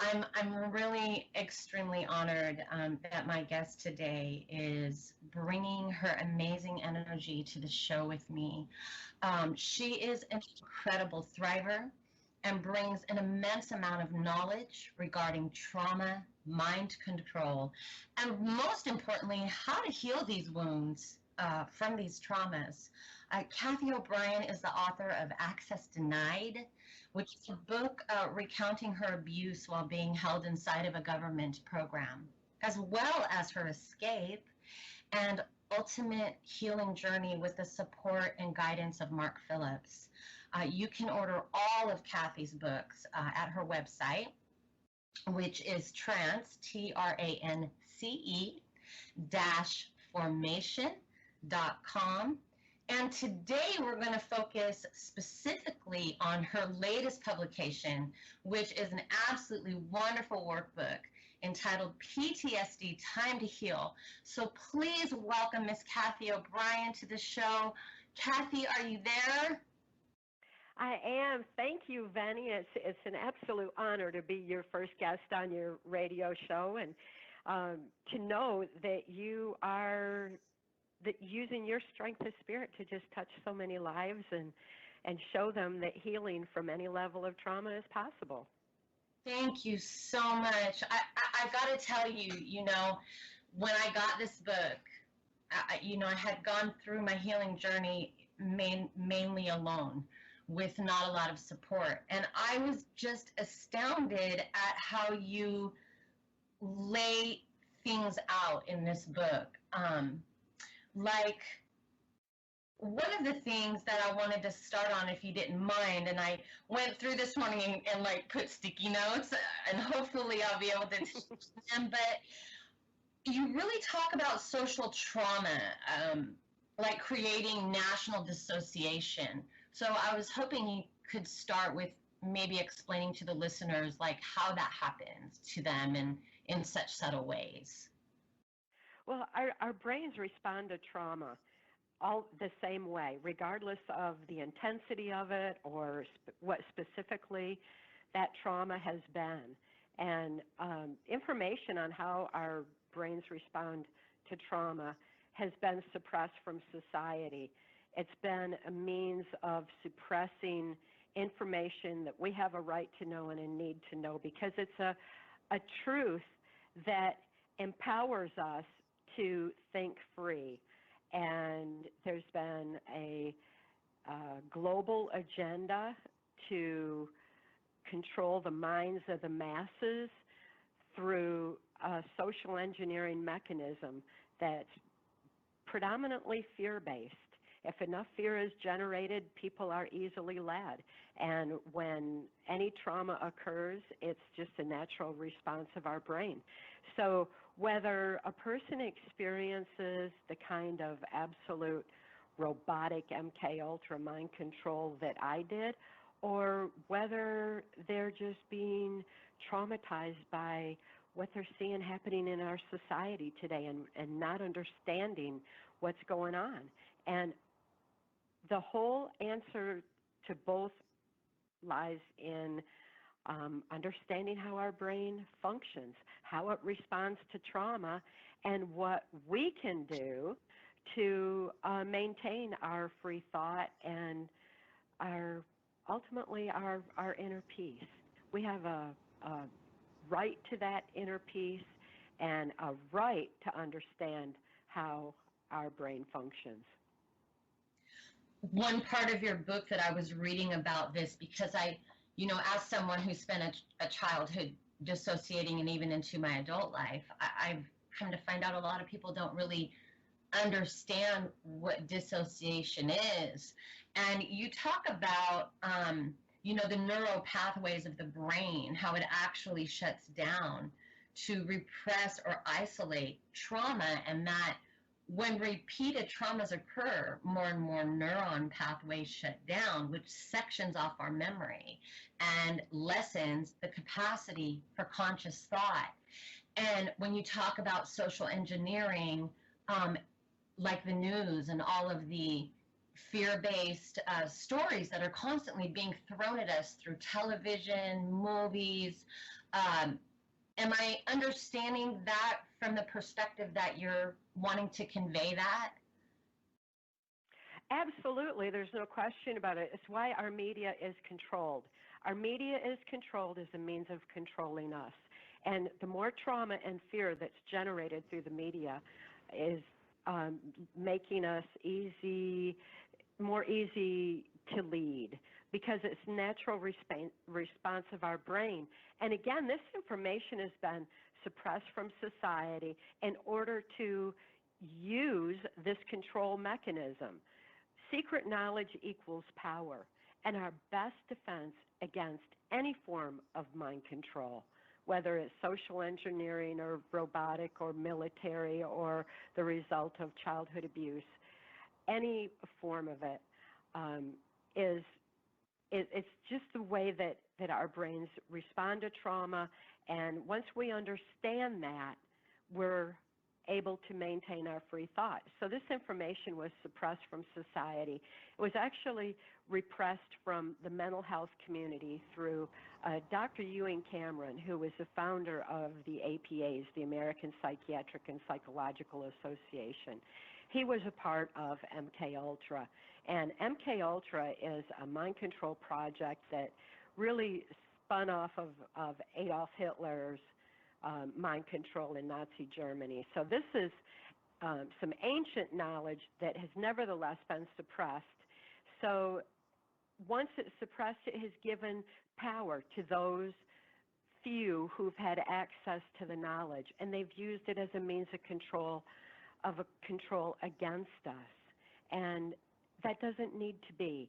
I'm really extremely honored that my guest today is bringing her amazing energy to the show with me. She is an incredible thriver and brings an immense amount of knowledge regarding trauma, mind control, and most importantly, how to heal these wounds from these traumas. Cathy O'Brien is the author of Access Denied, which is a book recounting her abuse while being held inside of a government program, as well as her escape and ultimate healing journey with the support and guidance of Mark Phillips. You can order all of Cathy's books at her website, which is trance, dash formation.com. And today we're going to focus specifically on her latest publication, which is an absolutely wonderful workbook entitled PTSD Time to Heal. So please welcome Miss Cathy O'Brien to the show. Cathy, are you there? I am. Thank you, Venny. It's an absolute honor to be your first guest on your radio show, and to know that you are using your strength of spirit to just touch so many lives and show them that healing from any level of trauma is possible. Thank you so much. I got to tell you, when I got this book, I had gone through my healing journey mainly alone with not a lot of support. And I was just astounded at how you lay things out in this book. Like, one of the things that I wanted to start on, if you didn't mind, and I went through this morning and like put sticky notes, and hopefully I'll be able to teach them, but you really talk about social trauma, like creating national dissociation. So I was hoping you could start with maybe explaining to the listeners like how that happens to them in such subtle ways. Well, our brains respond to trauma all the same way, regardless of the intensity of it or what specifically that trauma has been. And information on how our brains respond to trauma has been suppressed from society. It's been a means of suppressing information that we have a right to know and a need to know, because it's a truth that empowers us to think free. And there's been a global agenda to control the minds of the masses through a social engineering mechanism that's predominantly fear-based. If enough fear is generated, people are easily led. And when any trauma occurs, it's just a natural response of our brain. So whether a person experiences the kind of absolute robotic MK Ultra mind control that I did, or whether they're just being traumatized by what they're seeing happening in our society today and not understanding what's going on. And the whole answer to both lies in understanding how our brain functions, how it responds to trauma, and what we can do to maintain our free thought and ultimately our inner peace. We have a right to that inner peace and a right to understand how our brain functions. One part of your book that I was reading about this, because I, as someone who spent a childhood dissociating and even into my adult life, I've come to find out a lot of people don't really understand what dissociation is. And you talk about, the neural pathways of the brain, how it actually shuts down to repress or isolate trauma, and that when repeated traumas occur, more and more neuron pathways shut down, which sections off our memory and lessens the capacity for conscious thought. And when you talk about social engineering, like the news and all of the fear-based stories that are constantly being thrown at us through television, movies. Am I understanding that from the perspective that you're wanting to convey that? Absolutely. There's no question about it. It's why our media is controlled. Our media is controlled as a means of controlling us. And the more trauma and fear that's generated through the media is making us more easy to lead, because it's natural response of our brain. And again, this information has been suppressed from society in order to use this control mechanism. Secret knowledge equals power, and our best defense against any form of mind control, whether it's social engineering or robotic or military or the result of childhood abuse, any form of it, it's just the way that our brains respond to trauma. And once we understand that, we're able to maintain our free thought. So this information was suppressed from society. It was actually repressed from the mental health community through Dr. Ewing Cameron, who was the founder of the APAs, the American Psychiatric and Psychological Association. He was a part of MKUltra, and MKUltra is a mind control project that really spun off of Adolf Hitler's mind control in Nazi Germany. So this is some ancient knowledge that has nevertheless been suppressed. So once it's suppressed, it has given power to those few who've had access to the knowledge, and they've used it as a means of control against us. And that doesn't need to be.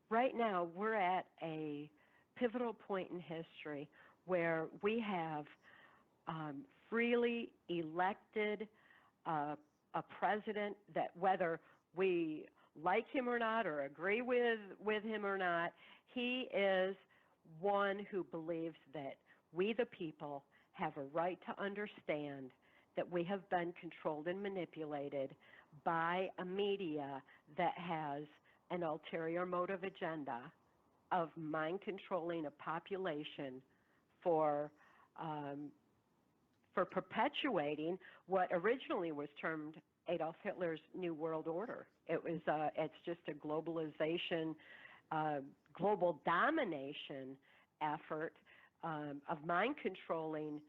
Right now, we're at a pivotal point in history where we have freely elected a president that, whether we like him or not or agree with him or not, he is one who believes that we the people have a right to understand that we have been controlled and manipulated by a media that has an ulterior motive agenda of mind controlling a population for perpetuating what originally was termed Adolf Hitler's New World Order. It's just a globalization, global domination effort of mind controlling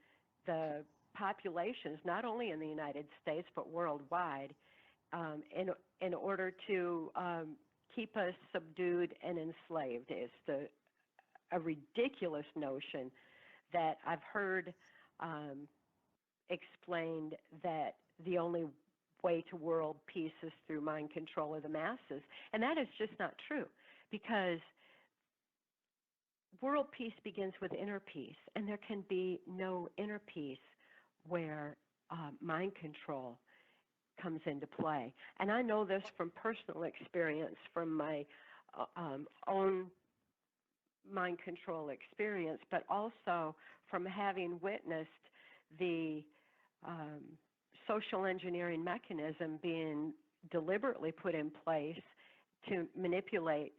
the populations, not only in the United States but worldwide, in order to keep us subdued and enslaved. It's a ridiculous notion that I've heard explained, that the only way to world peace is through mind control of the masses. And that is just not true, because world peace begins with inner peace, and there can be no inner peace where mind control comes into play. And I know this from personal experience, from my own mind control experience, but also from having witnessed the social engineering mechanism being deliberately put in place to manipulate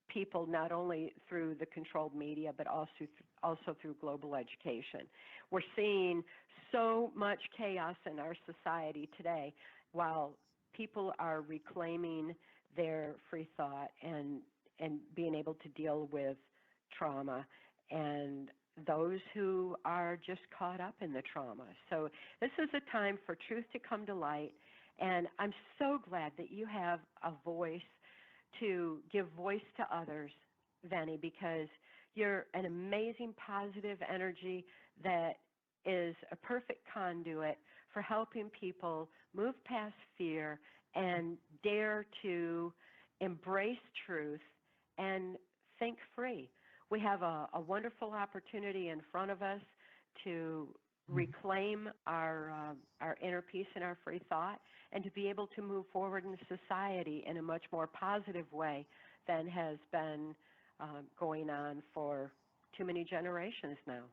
people, not only through the controlled media, but also through global education. We're seeing so much chaos in our society today, while people are reclaiming their free thought and being able to deal with trauma, and those who are just caught up in the trauma. So this is a time for truth to come to light, and I'm so glad that you have a voice to give voice to others, Venny, because you're an amazing positive energy that is a perfect conduit for helping people move past fear and dare to embrace truth and think free. We have a wonderful opportunity in front of us to reclaim our inner peace and our free thought, and to be able to move forward in society in a much more positive way than has been going on for too many generations now.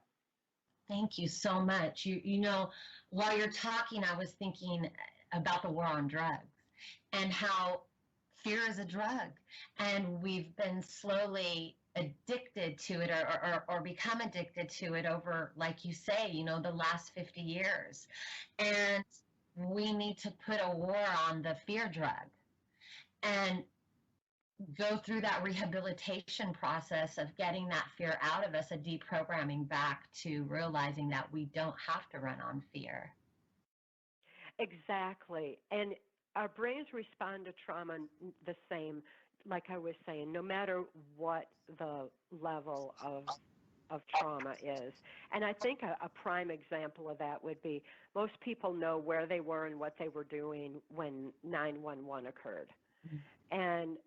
Thank you so much. You know, while you're talking, I was thinking about the war on drugs and how fear is a drug, and we've been slowly addicted to it, or become addicted to it over, like you say, the last 50 years. And we need to put a war on the fear drug and go through that rehabilitation process of getting that fear out of us, a deprogramming back to realizing that we don't have to run on fear. Exactly. And our brains respond to trauma the same, like I was saying, no matter what the level of trauma is. And I think a prime example of that would be most people know where they were and what they were doing when 9/11 occurred. Mm-hmm. And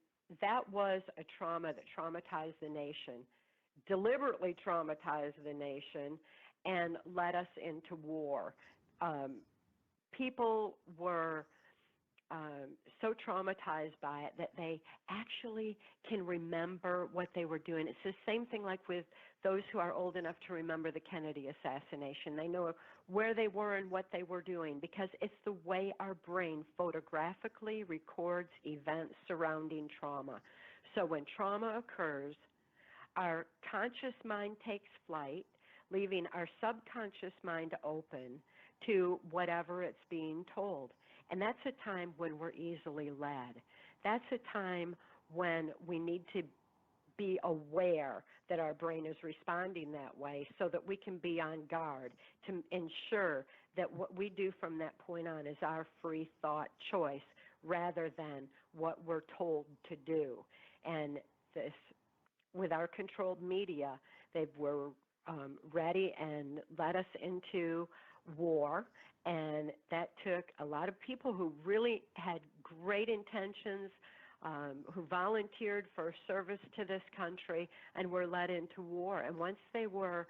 that was a trauma that traumatized the nation, deliberately traumatized the nation, and led us into war. People were so traumatized by it that they actually can remember what they were doing. It's the same thing like with those who are old enough to remember the Kennedy assassination. They know where they were and what they were doing because it's the way our brain photographically records events surrounding trauma. So when trauma occurs, our conscious mind takes flight, leaving our subconscious mind open to whatever it's being told. And that's a time when we're easily led. That's a time when we need to be aware that our brain is responding that way so that we can be on guard to ensure that what we do from that point on is our free thought choice rather than what we're told to do. And this, with our controlled media, they were ready and led us into war, and that took a lot of people who really had great intentions, who volunteered for service to this country and were led into war. And once they were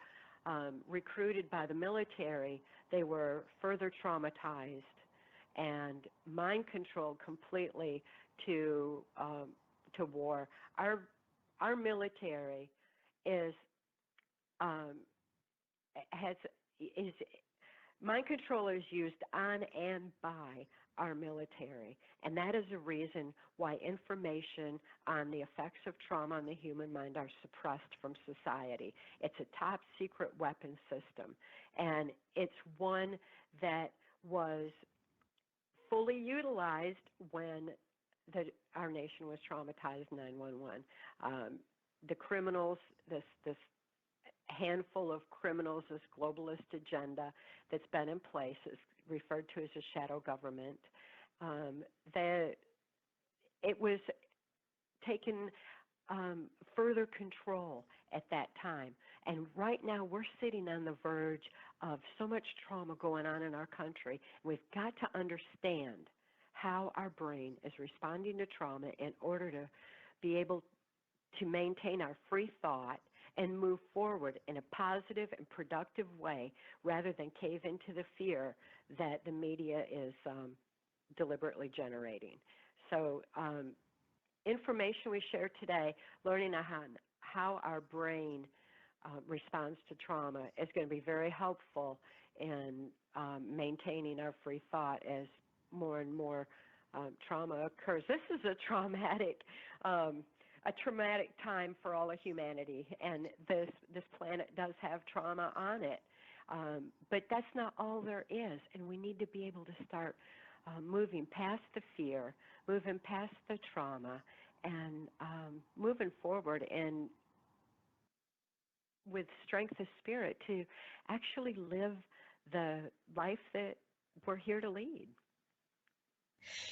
recruited by the military, they were further traumatized and mind controlled completely to war. Our military is mind control is used on and by our military, and that is a reason why information on the effects of trauma on the human mind are suppressed from society. It's a top secret weapon system, and it's one that was fully utilized when our nation was traumatized 9/11. The criminals, this handful of criminals, this globalist agenda that's been in place is referred to as a shadow government. It was taken further control at that time. And right now we're sitting on the verge of so much trauma going on in our country. We've got to understand how our brain is responding to trauma in order to be able to maintain our free thought and move forward in a positive and productive way rather than cave into the fear that the media is deliberately generating. So information we share today, learning how our brain responds to trauma is going to be very helpful in maintaining our free thought as more and more trauma occurs. This is a traumatic time for all of humanity, and this planet does have trauma on it. But that's not all there is, and we need to be able to start moving past the fear, moving past the trauma, and moving forward and with strength of spirit to actually live the life that we're here to lead.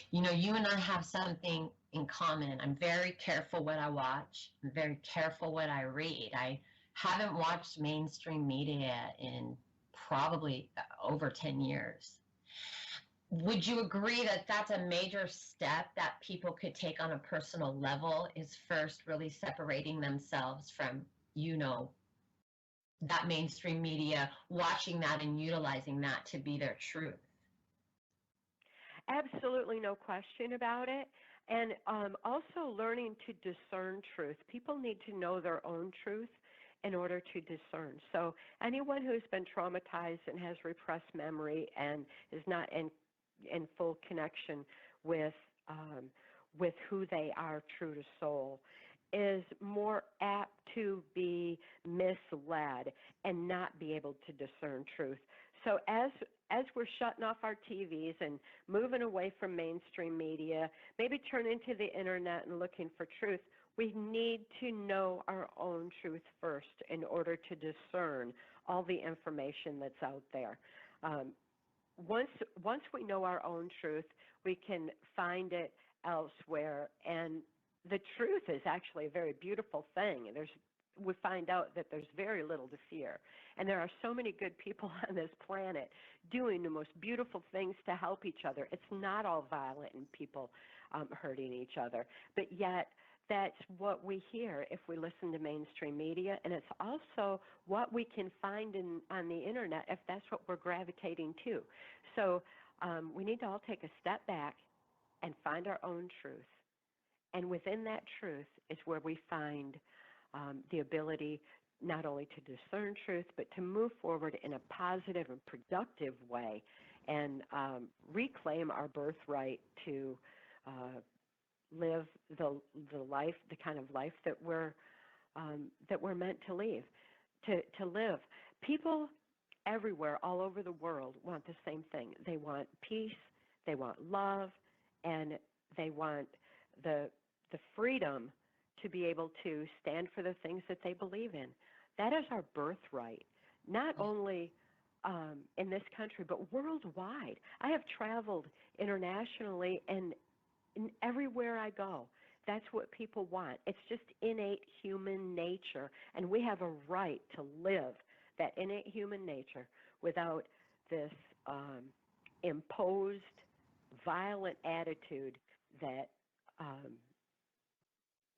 You know, you and I have something in common. I'm very careful what I watch. I'm very careful what I read. I haven't watched mainstream media in probably over 10 years. Would you agree that that's a major step that people could take on a personal level, is first really separating themselves from, that mainstream media, watching that and utilizing that to be their truth? Absolutely, no question about it. And also learning to discern truth. People need to know their own truth in order to discern. So anyone who's been traumatized and has repressed memory and is not in full connection with with who they are true to soul is more apt to be misled and not be able to discern truth. So as we're shutting off our TVs and moving away from mainstream media, maybe turning to the internet and looking for truth, we need to know our own truth first in order to discern all the information that's out there. Once we know our own truth, we can find it elsewhere, and the truth is actually a very beautiful thing. We find out that there's very little to fear, and there are so many good people on this planet doing the most beautiful things to help each other. It's not all violent and people hurting each other, but yet that's what we hear if we listen to mainstream media, and it's also what we can find on the internet if that's what we're gravitating to. So we need to all take a step back and find our own truth. And within that truth is where we find the ability not only to discern truth, but to move forward in a positive and productive way and reclaim our birthright to live the life, the kind of life that we're meant to live. People everywhere, all over the world, want the same thing. They want peace, they want love, and they want the freedom to be able to stand for the things that they believe in. That is our birthright, not only in this country, but worldwide. I have traveled internationally, and everywhere I go, that's what people want. It's just innate human nature, and we have a right to live that innate human nature without this imposed, violent attitude that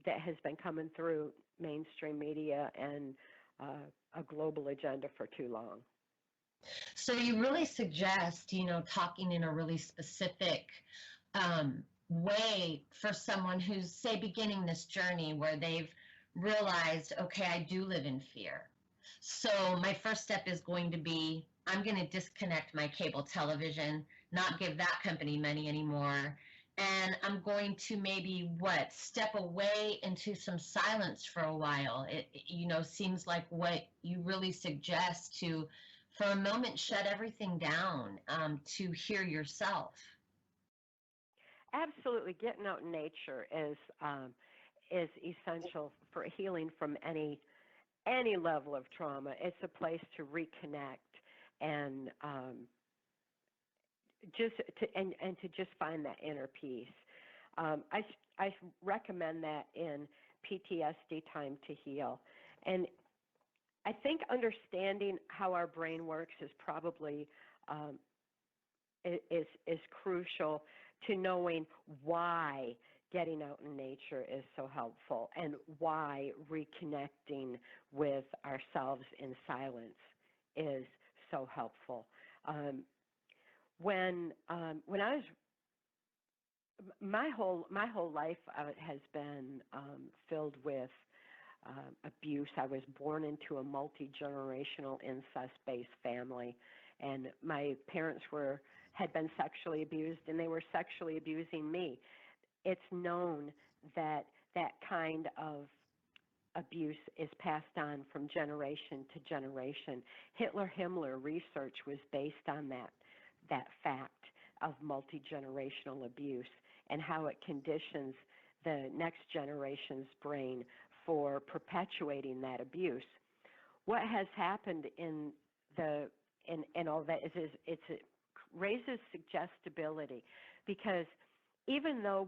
has been coming through mainstream media and a global agenda for too long. So you really suggest, talking in a really specific way for someone who's, say, beginning this journey where they've realized, okay, I do live in fear. So my first step is going to be, I'm going to disconnect my cable television, not give that company money anymore. And I'm going to maybe, step away into some silence for a while. It seems like what you really suggest to, for a moment, shut everything down, to hear yourself. Absolutely. Getting out in nature is essential for healing from any level of trauma. It's a place to reconnect and to find that inner peace. I recommend that in PTSD Time to Heal. And I think understanding how our brain works is probably is crucial to knowing why getting out in nature is so helpful and why reconnecting with ourselves in silence is so helpful. When I was, my whole life has been filled with abuse. I was born into a multi-generational incest-based family, and my parents had been sexually abused, and they were sexually abusing me. It's known that that kind of abuse is passed on from generation to generation. Hitler-Himmler research was based on that fact of multi-generational abuse and how it conditions the next generation's brain for perpetuating that abuse. What has happened in all that is it raises suggestibility, because even though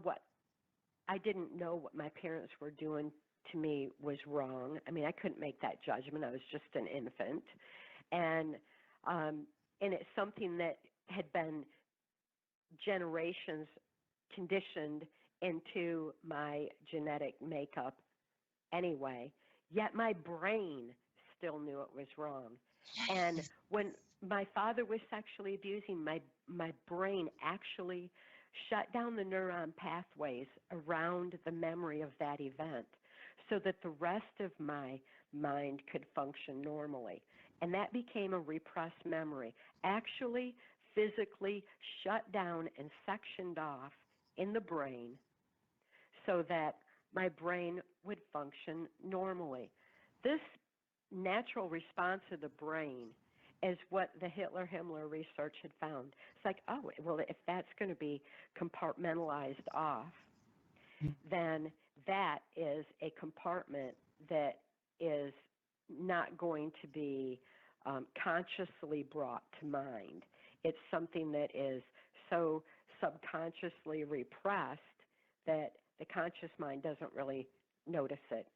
I didn't know what my parents were doing to me was wrong. I mean, I couldn't make that judgment. I was just an infant, and it's something that had been generations conditioned into my genetic makeup anyway, yet my brain still knew it was wrong. And when my father was sexually abusing, my brain actually shut down the neuron pathways around the memory of that event so that the rest of my mind could function normally. And that became a repressed memory, actually physically shut down and sectioned off in the brain so that my brain would function normally. This natural response of the brain is what the Hitler-Himmler research had found. It's like, oh, well, if that's going to be compartmentalized off, then that is a compartment that is not going to be consciously brought to mind. It's something that is so subconsciously repressed that the conscious mind doesn't really notice it.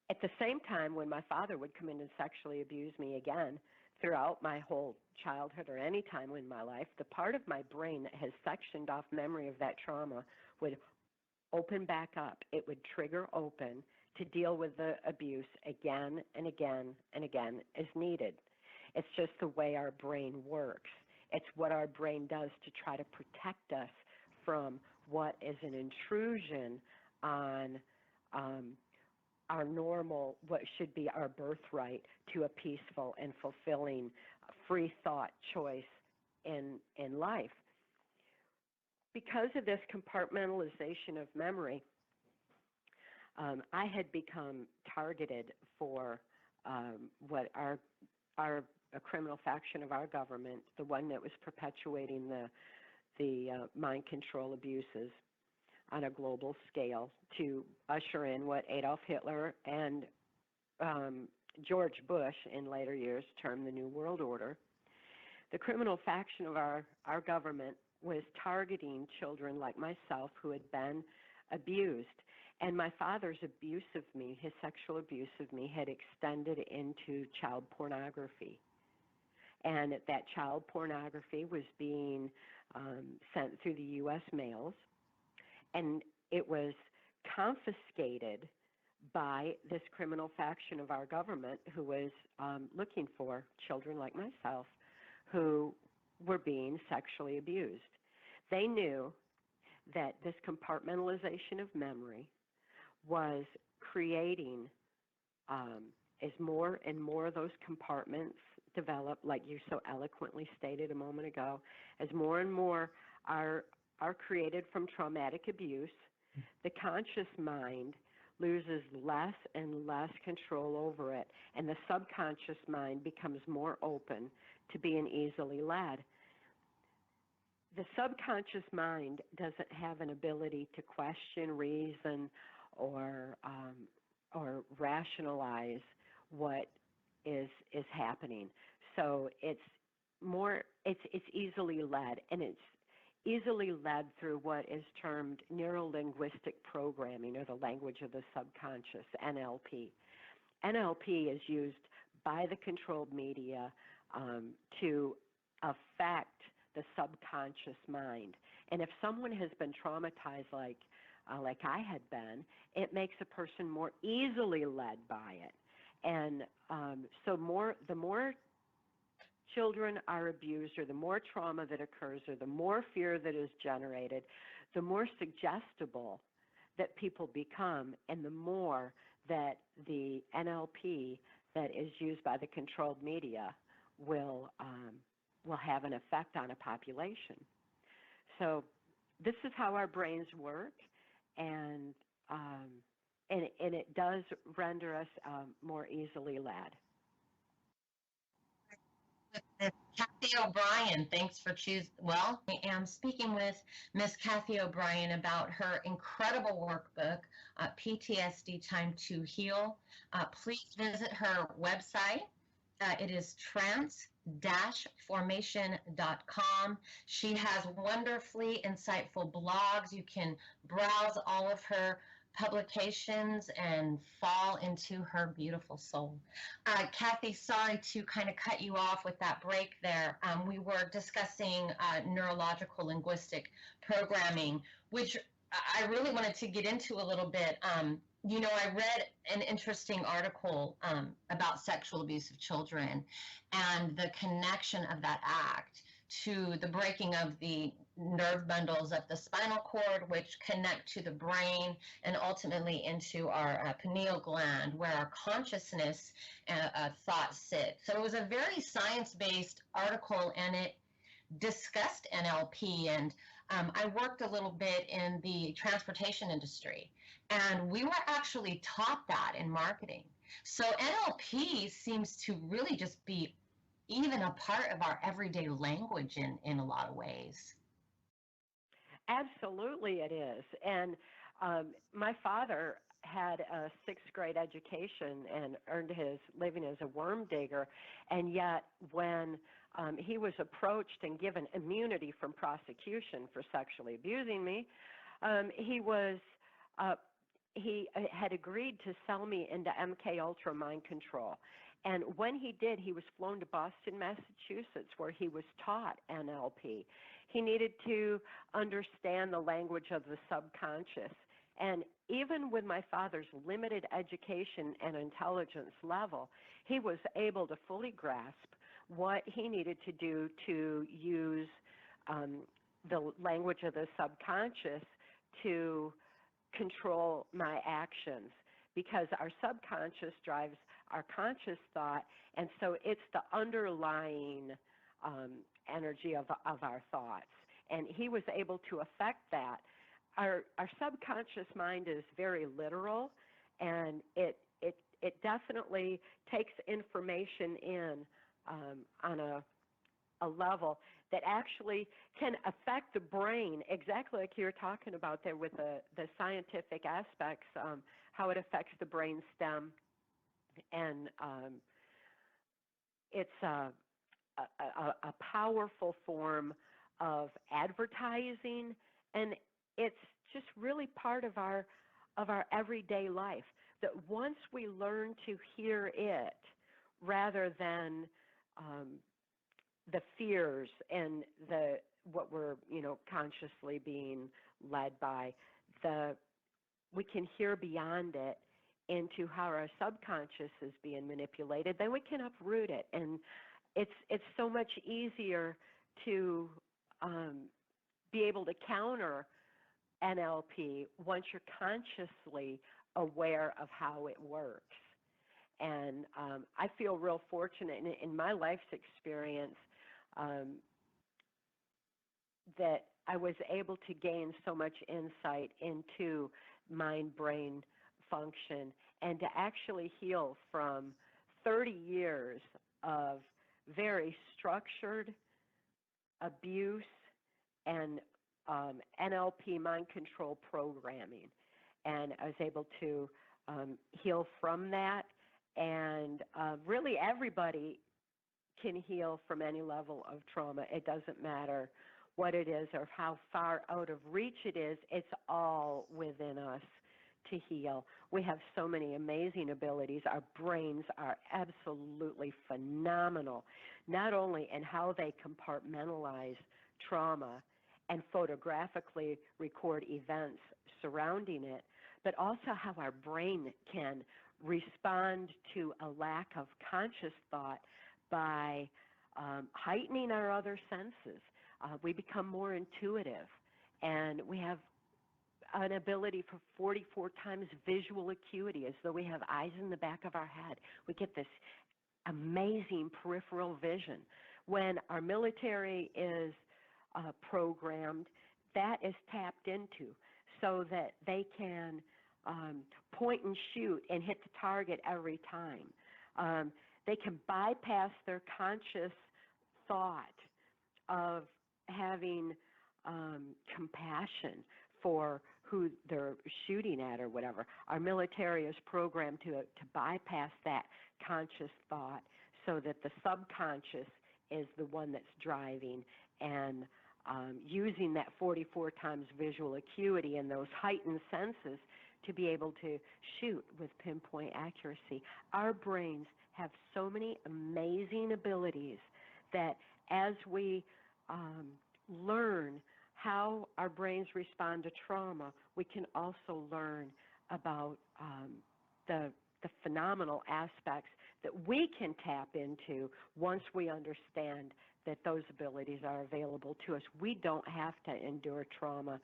At the same time, when my father would come in and sexually abuse me again throughout my whole childhood or any time in my life, the part of my brain that has sectioned off memory of that trauma would open back up. It would trigger open to deal with the abuse again and again and again as needed. It's just the way our brain works. It's what our brain does to try to protect us from what is an intrusion on our normal, what should be our birthright to a peaceful and fulfilling free thought choice in life. Because of this compartmentalization of memory, I had become targeted for what a criminal faction of our government, the one that was perpetuating the mind control abuses on a global scale to usher in what Adolf Hitler and George Bush in later years termed the New World Order. The criminal faction of our government was targeting children like myself who had been abused. And my father's abuse of me, his sexual abuse of me, had extended into child pornography. And that child pornography was being sent through the U.S. mails, and it was confiscated by this criminal faction of our government who was looking for children like myself who were being sexually abused. They knew that this compartmentalization of memory was creating, as more and more of those compartments develop, like you so eloquently stated a moment ago, as more and more are created from traumatic abuse, the conscious mind loses less and less control over it, and the subconscious mind becomes more open to being easily led. The subconscious mind doesn't have an ability to question, reason, or rationalize what is happening. So it's easily led, and it's easily led through what is termed neuro-linguistic programming, or the language of the subconscious, NLP. NLP is used by the controlled media to affect the subconscious mind. And if someone has been traumatized like I had been, it makes a person more easily led by it. And so the more children are abused, or the more trauma that occurs, or the more fear that is generated, the more suggestible that people become, and the more that the NLP that is used by the controlled media will have an effect on a population. So this is how our brains work, and it does render us more easily led. Cathy O'Brien, thanks for choosing. Well, I am speaking with Miss Cathy O'Brien about her incredible workbook, PTSD Time to Heal. Please visit her website. It is trans-formation.com. She has wonderfully insightful blogs. You can browse all of her publications and fall into her beautiful soul. Cathy, sorry to kind of cut you off with that break there. We were discussing neurological linguistic programming, which I really wanted to get into a little bit. You know, I read an interesting article about sexual abuse of children and the connection of that act to the breaking of the nerve bundles of the spinal cord, which connect to the brain and ultimately into our pineal gland, where our consciousness thoughts sit. So it was a very science-based article, and it discussed NLP, and I worked a little bit in the transportation industry, and we were actually taught that in marketing. So NLP seems to really just be even a part of our everyday language in a lot of ways. Absolutely, it is. And my father had a sixth grade education and earned his living as a worm digger. And yet, when he was approached and given immunity from prosecution for sexually abusing me, he was he had agreed to sell me into MK Ultra mind control. And when he did, he was flown to Boston, Massachusetts, where he was taught NLP. He needed to understand the language of the subconscious. And even with my father's limited education and intelligence level, he was able to fully grasp what he needed to do to use the language of the subconscious to control my actions, because our subconscious drives our conscious thought, and so it's the underlying energy of our thoughts. And he was able to affect that. Our subconscious mind is very literal, and it definitely takes information in on a level that actually can affect the brain, exactly like you were talking about there with the scientific aspects, how it affects the brain stem. And it's a powerful form of advertising, and it's just really part of our everyday life, that once we learn to hear it rather than the fears and what we're consciously being led by, we can hear beyond it into how our subconscious is being manipulated, then we can uproot it. And it's so much easier to be able to counter NLP once you're consciously aware of how it works. And I feel real fortunate in my life's experience that I was able to gain so much insight into mind-brain function and to actually heal from 30 years of very structured abuse and NLP mind control programming. And I was able to heal from that. And really everybody can heal from any level of trauma. It doesn't matter what it is or how far out of reach it is. It's all within us to heal. We have so many amazing abilities. Our brains are absolutely phenomenal, not only in how they compartmentalize trauma and photographically record events surrounding it, but also how our brain can respond to a lack of conscious thought by heightening our other senses. We become more intuitive, and we have an ability for 44 times visual acuity, as though we have eyes in the back of our head. We get this amazing peripheral vision. When our military is programmed, that is tapped into so that they can point and shoot and hit the target every time. They can bypass their conscious thought of having compassion for who they're shooting at or whatever. Our military is programmed to bypass that conscious thought so that the subconscious is the one that's driving and using that 44 times visual acuity and those heightened senses to be able to shoot with pinpoint accuracy. Our brains have so many amazing abilities that as we learn how our brains respond to trauma, we can also learn about the phenomenal aspects that we can tap into once we understand that those abilities are available to us. We don't have to endure trauma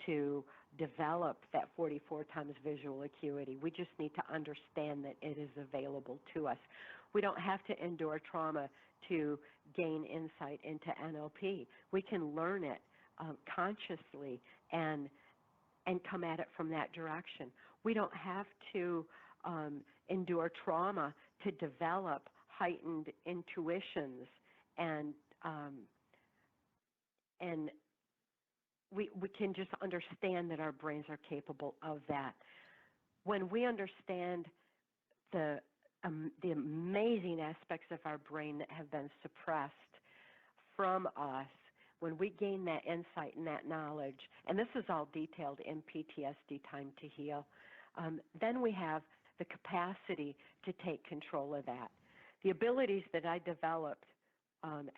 to develop that 44 times visual acuity. We just need to understand that it is available to us. We don't have to endure trauma to gain insight into NLP. We can learn it consciously and come at it from that direction. We don't have to endure trauma to develop heightened intuitions, and we can just understand that our brains are capable of that. When we understand the amazing aspects of our brain that have been suppressed from us, when we gain that insight and that knowledge, and this is all detailed in PTSD Time to Heal, then we have the capacity to take control of that. The abilities that I developed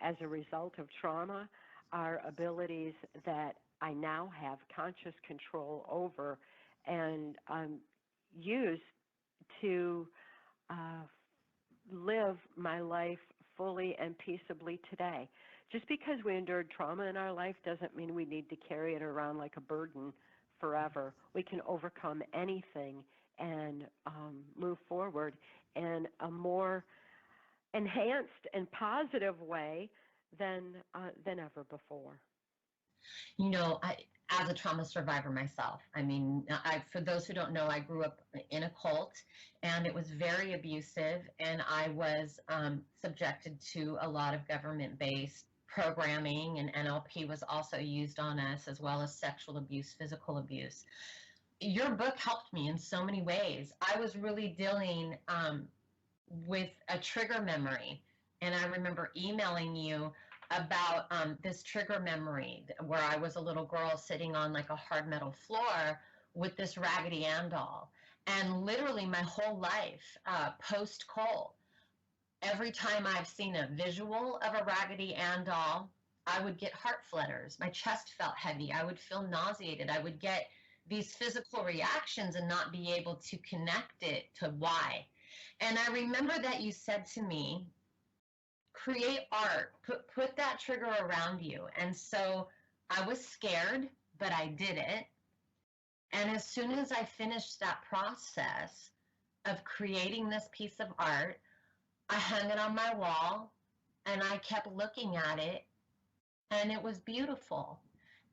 as a result of trauma are abilities that I now have conscious control over and use to live my life fully and peaceably today. Just because we endured trauma in our life doesn't mean we need to carry it around like a burden forever. We can overcome anything and move forward in a more enhanced and positive way than ever before. You know, as a trauma survivor myself, I mean, for those who don't know, I grew up in a cult, and it was very abusive, and I was subjected to a lot of government-based programming, and NLP was also used on us, as well as sexual abuse, physical abuse. Your book helped me in so many ways. I was really dealing with a trigger memory, and I remember emailing you about this trigger memory where I was a little girl sitting on like a hard metal floor with this Raggedy Ann doll. And literally my whole life, post-Cole, every time I've seen a visual of a Raggedy Ann doll, I would get heart flutters. My chest felt heavy. I would feel nauseated. I would get these physical reactions and not be able to connect it to why. And I remember that you said to me, create art, put that trigger around you. And so I was scared, but I did it. And as soon as I finished that process of creating this piece of art, I hung it on my wall and I kept looking at it, and it was beautiful.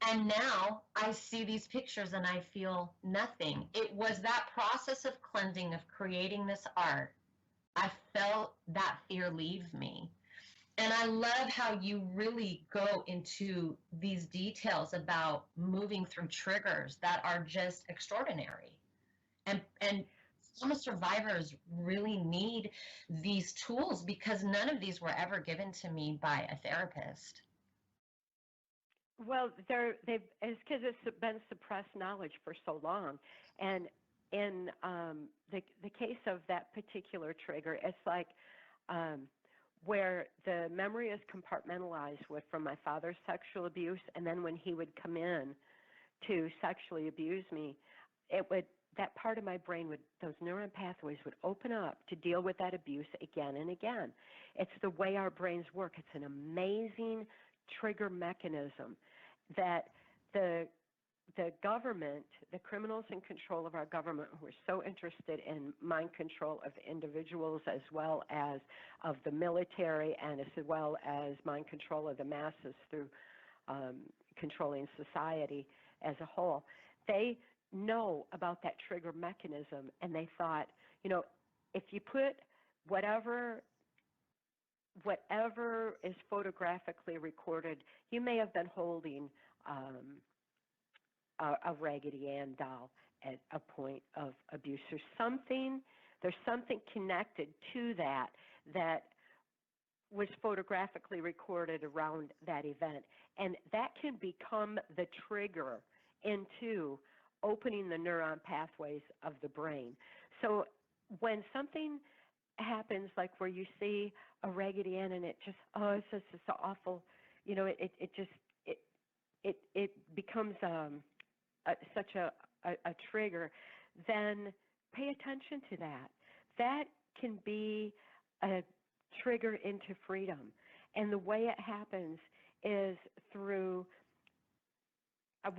And now I see these pictures and I feel nothing. It was that process of cleansing, of creating this art. I felt that fear leave me. And I love how you really go into these details about moving through triggers that are just extraordinary. And trauma survivors really need these tools because none of these were ever given to me by a therapist. Well, it's because it's been suppressed knowledge for so long. And in the case of that particular trigger, it's like where the memory is compartmentalized from my father's sexual abuse, and then when he would come in to sexually abuse me, that part of my brain those neuron pathways would open up to deal with that abuse again and again. It's the way our brains work. It's an amazing trigger mechanism that the government, the criminals in control of our government who are so interested in mind control of individuals as well as of the military and as well as mind control of the masses through controlling society as a whole, they know about that trigger mechanism, and they thought, if you put whatever is photographically recorded, you may have been holding a Raggedy Ann doll at a point of abuse. There's something connected to that was photographically recorded around that event. And that can become the trigger into opening the neuron pathways of the brain. So when something happens, like where you see a Raggedy Ann and it just, it's just so awful, it becomes such a trigger, then pay attention to that. That can be a trigger into freedom. And the way it happens is through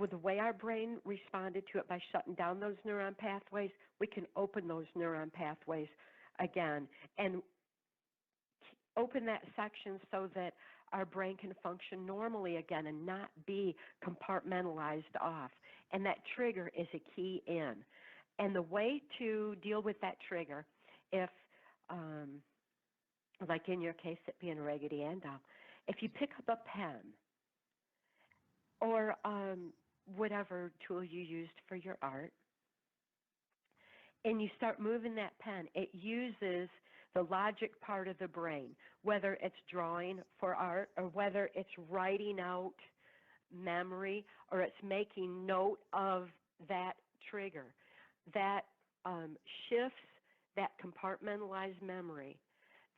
with the way our brain responded to it by shutting down those neuron pathways. We can open those neuron pathways again. And open that section so that our brain can function normally again and not be compartmentalized off. And that trigger is a key in. And the way to deal with that trigger, if, like in your case, it being a Raggedy Ann doll, if you pick up a pen or whatever tool you used for your art, and you start moving that pen, it uses the logic part of the brain, whether it's drawing for art or whether it's writing out memory or it's making note of that trigger. That shifts that compartmentalized memory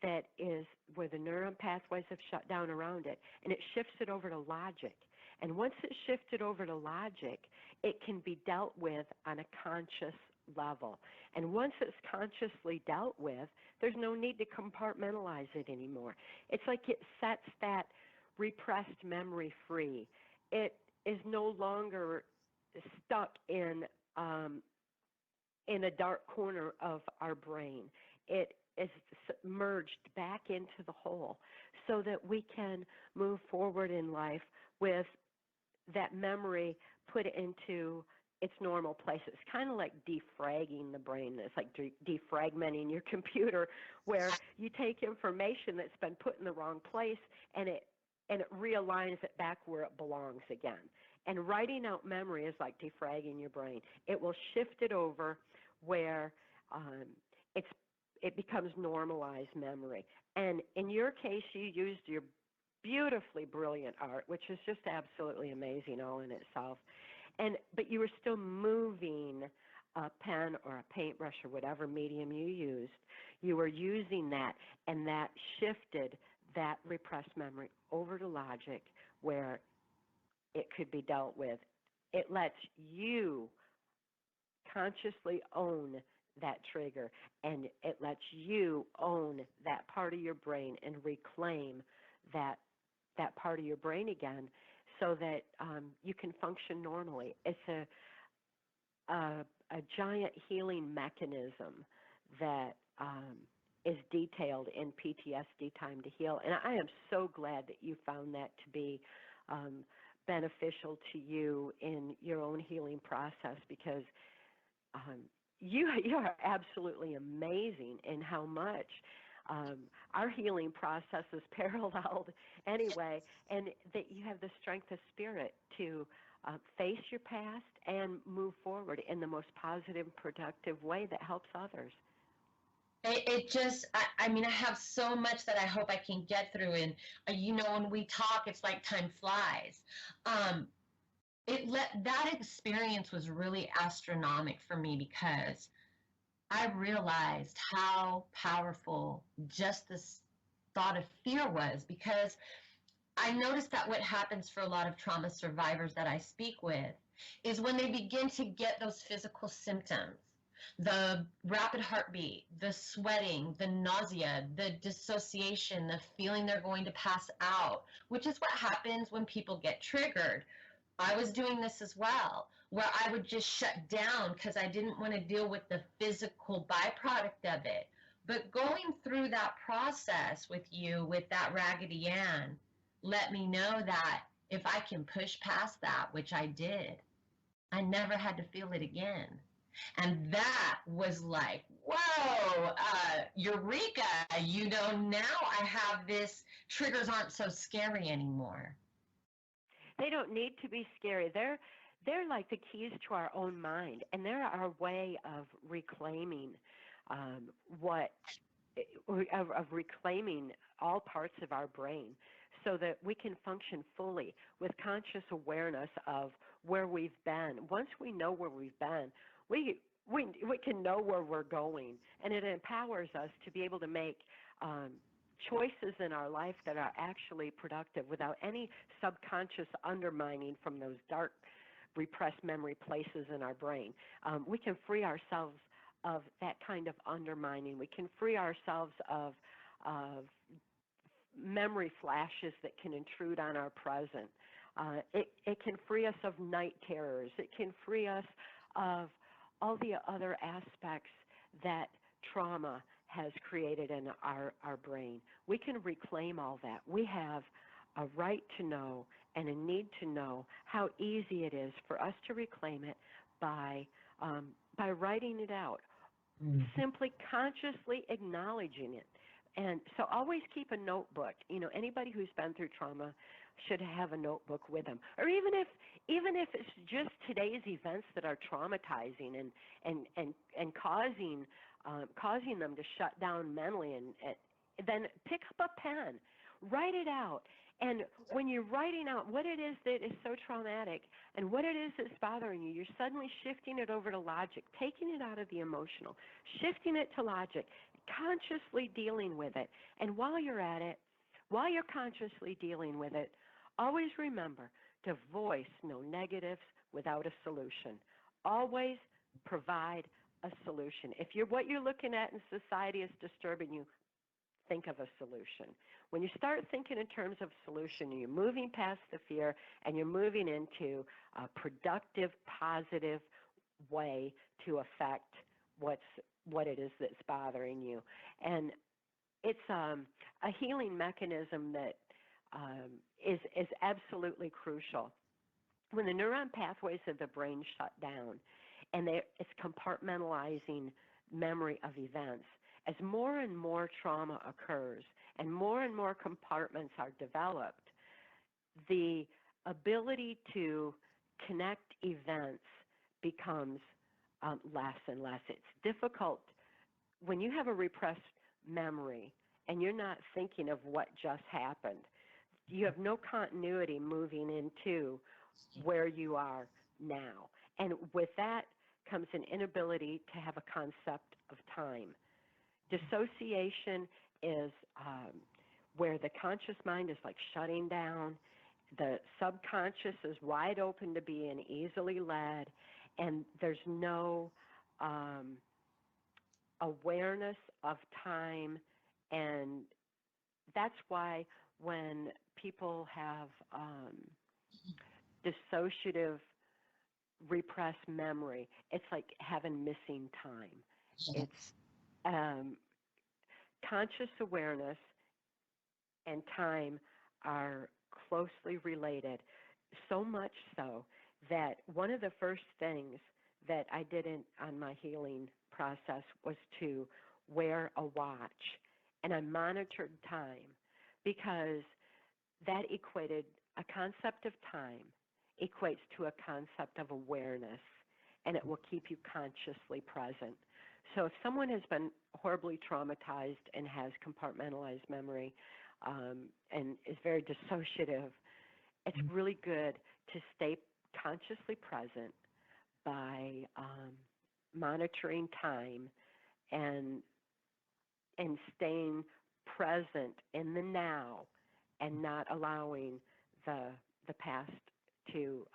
that is where the neuron pathways have shut down around it, and it shifts it over to logic. And once it's shifted over to logic, it can be dealt with on a conscious level. And once it's consciously dealt with, there's no need to compartmentalize it anymore. It's like it sets that repressed memory free. It is no longer stuck in a dark corner of our brain. It is merged back into the whole so that we can move forward in life with that memory put into its normal place. It's kind of like defragging the brain. It's like defragmenting your computer, where you take information that's been put in the wrong place and it realigns it back where it belongs again. And writing out memory is like defragging your brain. It will shift it over where it becomes normalized memory. And in your case, you used your beautifully brilliant art, which is just absolutely amazing all in itself. But you were still moving a pen or a paintbrush or whatever medium you used. You were using that, and that shifted that repressed memory over to logic where it could be dealt with. It lets you consciously own that trigger, and it lets you own that part of your brain and reclaim that part of your brain again, so that you can function normally. It's a giant healing mechanism that is detailed in PTSD Time to Heal, and I am so glad that you found that to be beneficial to you in your own healing process, because you are absolutely amazing in how much our healing process is paralleled anyway, and that you have the strength of spirit to face your past and move forward in the most positive, productive way that helps others. I mean, I have so much that I hope I can get through. And, when we talk, it's like time flies. That experience was really astronomical for me, because I realized how powerful just this thought of fear was, because I noticed that what happens for a lot of trauma survivors that I speak with is when they begin to get those physical symptoms, the rapid heartbeat, the sweating, the nausea, the dissociation, the feeling they're going to pass out, which is what happens when people get triggered. I was doing this as well, where I would just shut down because I didn't want to deal with the physical byproduct of it. But going through that process with you, with that Raggedy Ann, let me know that if I can push past that, which I did, I never had to feel it again. And that was like, whoa, eureka, now I have this, triggers aren't so scary anymore. They don't need to be scary. They're like the keys to our own mind, and they're our way of reclaiming reclaiming all parts of our brain, so that we can function fully with conscious awareness of where we've been. Once we know where we've been, we can know where we're going, and it empowers us to be able to make choices in our life that are actually productive without any subconscious undermining from those dark, repressed memory places in our brain. We can free ourselves of that kind of undermining. We can free ourselves of memory flashes that can intrude on our present. It can free us of night terrors. It can free us of all the other aspects that trauma has created in our brain. We can reclaim all that. We have a right to know and a need to know how easy it is for us to reclaim it by writing it out, simply consciously acknowledging it. And so always keep a notebook. Anybody who's been through trauma should have a notebook with them. Or even if it's just today's events that are traumatizing and causing them to shut down mentally, and then pick up a pen, write it out. And when you're writing out what it is that is so traumatic and what it is that's bothering you, you're suddenly shifting it over to logic, taking it out of the emotional, shifting it to logic, consciously dealing with it. And while you're at it, while you're consciously dealing with it, always remember to voice no negatives without a solution. Always provide a solution. If what you're looking at in society is disturbing you, think of a solution. When you start thinking in terms of solution, you're moving past the fear and you're moving into a productive, positive way to affect what it is that's bothering you. And it's a healing mechanism that is absolutely crucial. When the neuron pathways of the brain shut down and it's compartmentalizing memory of events, as more and more trauma occurs and more compartments are developed, the ability to connect events becomes less and less. It's difficult when you have a repressed memory and you're not thinking of what just happened. You have no continuity moving into where you are now. And with that comes an inability to have a concept of time. Dissociation is where the conscious mind is like shutting down. The subconscious is wide open to being easily led, and there's no awareness of time. And that's why when people have dissociative repressed memory, it's like having missing time. It's conscious awareness and time are closely related, so much so that one of the first things that I did on my healing process was to wear a watch, and I monitored time because that equated a concept of time equates to a concept of awareness, and it will keep you consciously present. So if someone has been horribly traumatized and has compartmentalized memory and is very dissociative, it's really good to stay consciously present by monitoring time and staying present in the now and not allowing the past to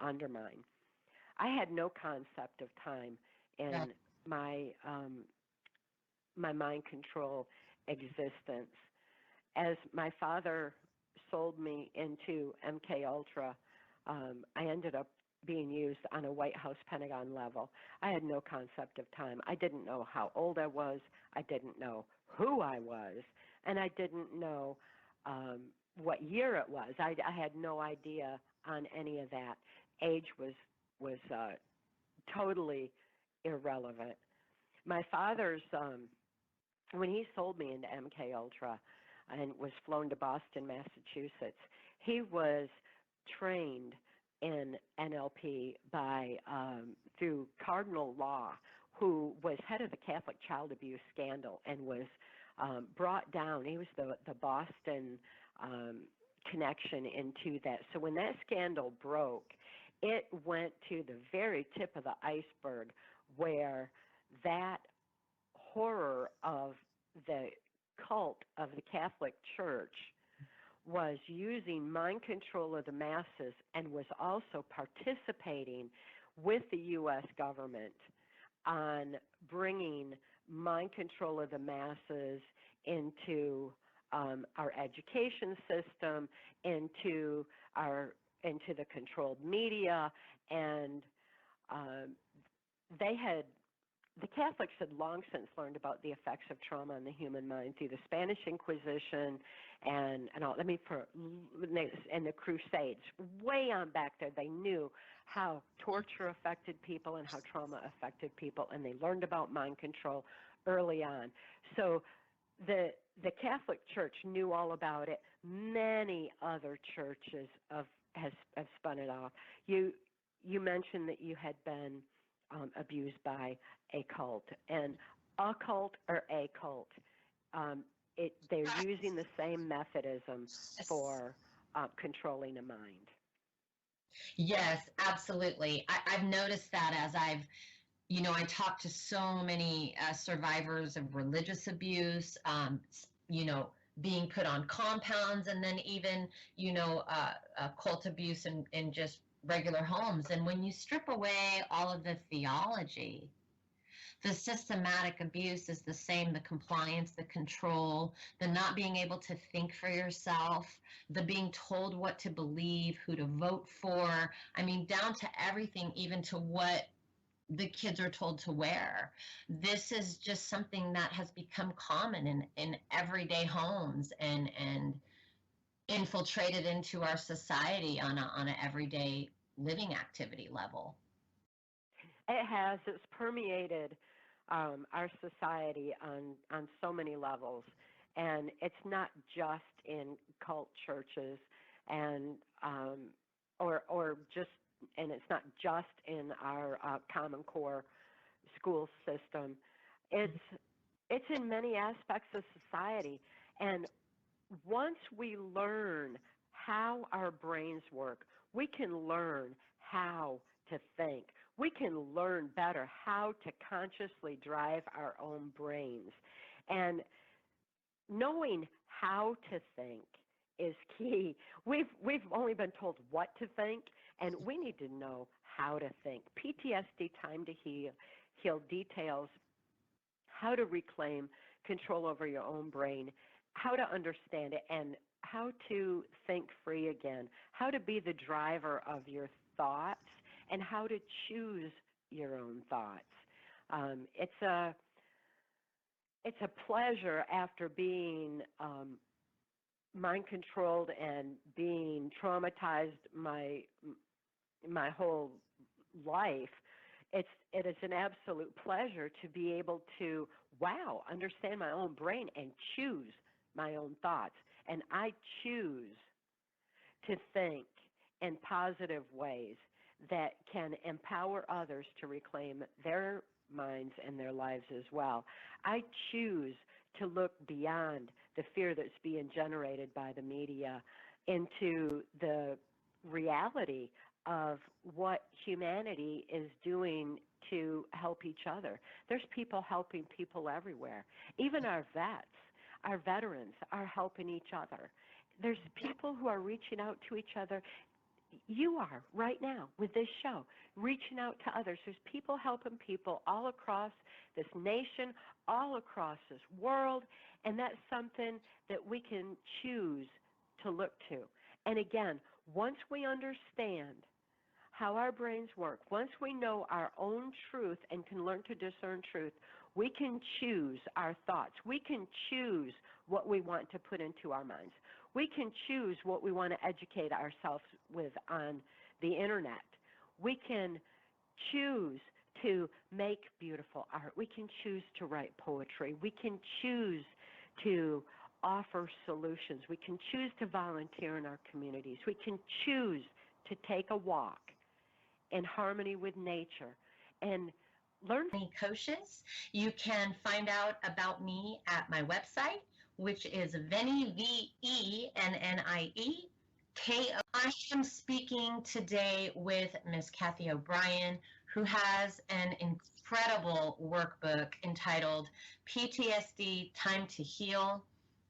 undermine. I had no concept of time in my mind control existence. As my father sold me into MK Ultra, I ended up being used on a White House Pentagon level. I had no concept of time. I didn't know how old I was. I didn't know who I was, and I didn't know what year it was. I had no idea on any of that. Age was totally irrelevant. My father's when he sold me into MK Ultra and was flown to Boston, Massachusetts, he was trained in NLP by through Cardinal Law, who was head of the Catholic child abuse scandal and was brought down. He was the Boston connection into that. So when that scandal broke, it went to the very tip of the iceberg where that horror of the cult of the Catholic Church was using mind control of the masses and was also participating with the U.S. government on bringing mind control of the masses into our education system, into the controlled media, and they had the Catholics had long since learned about the effects of trauma on the human mind through the Spanish Inquisition and all. I mean, and the Crusades, way on back there, they knew how torture affected people and how trauma affected people, and they learned about mind control early on. So the Catholic Church knew all about it. Many other churches have spun it off. You mentioned that you had been abused by a cult, and a cult or a cult, they're using the same methodism for controlling a mind. Yes, absolutely. I've noticed that as I talk to so many survivors of religious abuse, being put on compounds, and then even, cult abuse in just regular homes. And when you strip away all of the theology, the systematic abuse is the same: the compliance, the control, the not being able to think for yourself, the being told what to believe, who to vote for. I mean, down to everything, even to what the kids are told to wear. This is just something that has become common in everyday homes and infiltrated into our society on an everyday living activity level. It has. It's permeated our society on so many levels, and it's not just in cult churches and and it's not just in our Common Core school system. It's in many aspects of society, and once we learn how our brains work, we can learn how to think. We can learn better how to consciously drive our own brains. And knowing how to think is key. We've only been told what to think, and we need to know how to think. PTSD Time to Heal details how to reclaim control over your own brain, how to understand it, and how to think free again, how to be the driver of your thoughts, and how to choose your own thoughts. It's a pleasure after being mind controlled and being traumatized my whole life. It is an absolute pleasure to be able to, understand my own brain and choose my own thoughts. And I choose to think in positive ways that can empower others to reclaim their minds and their lives as well. I choose to look beyond the fear that's being generated by the media into the reality of what humanity is doing to help each other. There's people helping people everywhere. Even our vets, our veterans are helping each other. There's people who are reaching out to each other. You are right now with this show, reaching out to others. There's people helping people all across this nation, all across this world, and that's something that we can choose to look to. And again, once we understand how our brains work, once we know our own truth and can learn to discern truth, we can choose our thoughts. We can choose what we want to put into our minds. We can choose what we want to educate ourselves with on the internet. We can choose to make beautiful art. We can choose to write poetry. We can choose to offer solutions. We can choose to volunteer in our communities. We can choose to take a walk in harmony with nature and learn. Coaches. You can find out about me at my website, which is Vennie, VENNIE, KO. I am speaking today with Miss Cathy O'Brien, who has an incredible workbook entitled PTSD Time to Heal.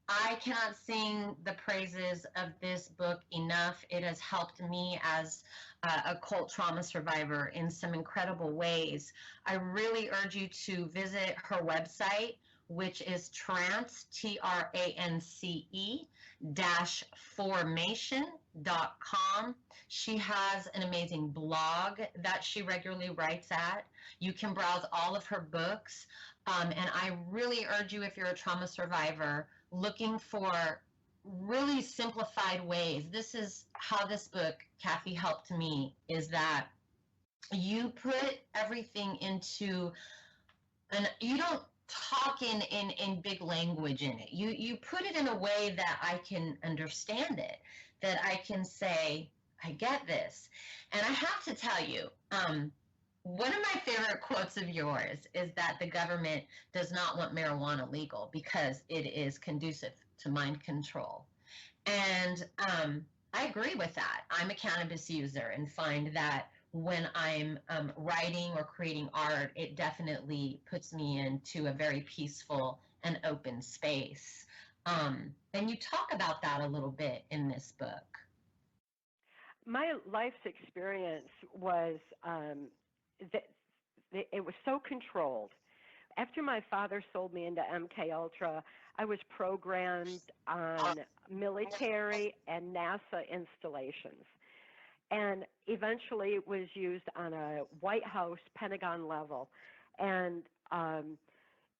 I cannot sing the praises of this book enough. It has helped me as a cult trauma survivor in some incredible ways. I really urge you to visit her website, which is trance, TRANCE dash formation.com. She has an amazing blog that she regularly writes at. You can browse all of her books. And I really urge you, if you're a trauma survivor, looking for really simplified ways. This is how this book, Cathy, helped me, is that you put everything into, and you don't talk in big language in it. You put it in a way that I can understand it, that I can say, I get this. And I have to tell you, one of my favorite quotes of yours is that the government does not want marijuana legal because it is conducive to mind control. And I agree with that. I'm a cannabis user and find that when I'm writing or creating art, it definitely puts me into a very peaceful and open space. And you talk about that a little bit in this book. My life's experience was that it was so controlled. After my father sold me into MK Ultra, I was programmed on military and NASA installations. And eventually it was used on a White House, Pentagon level. And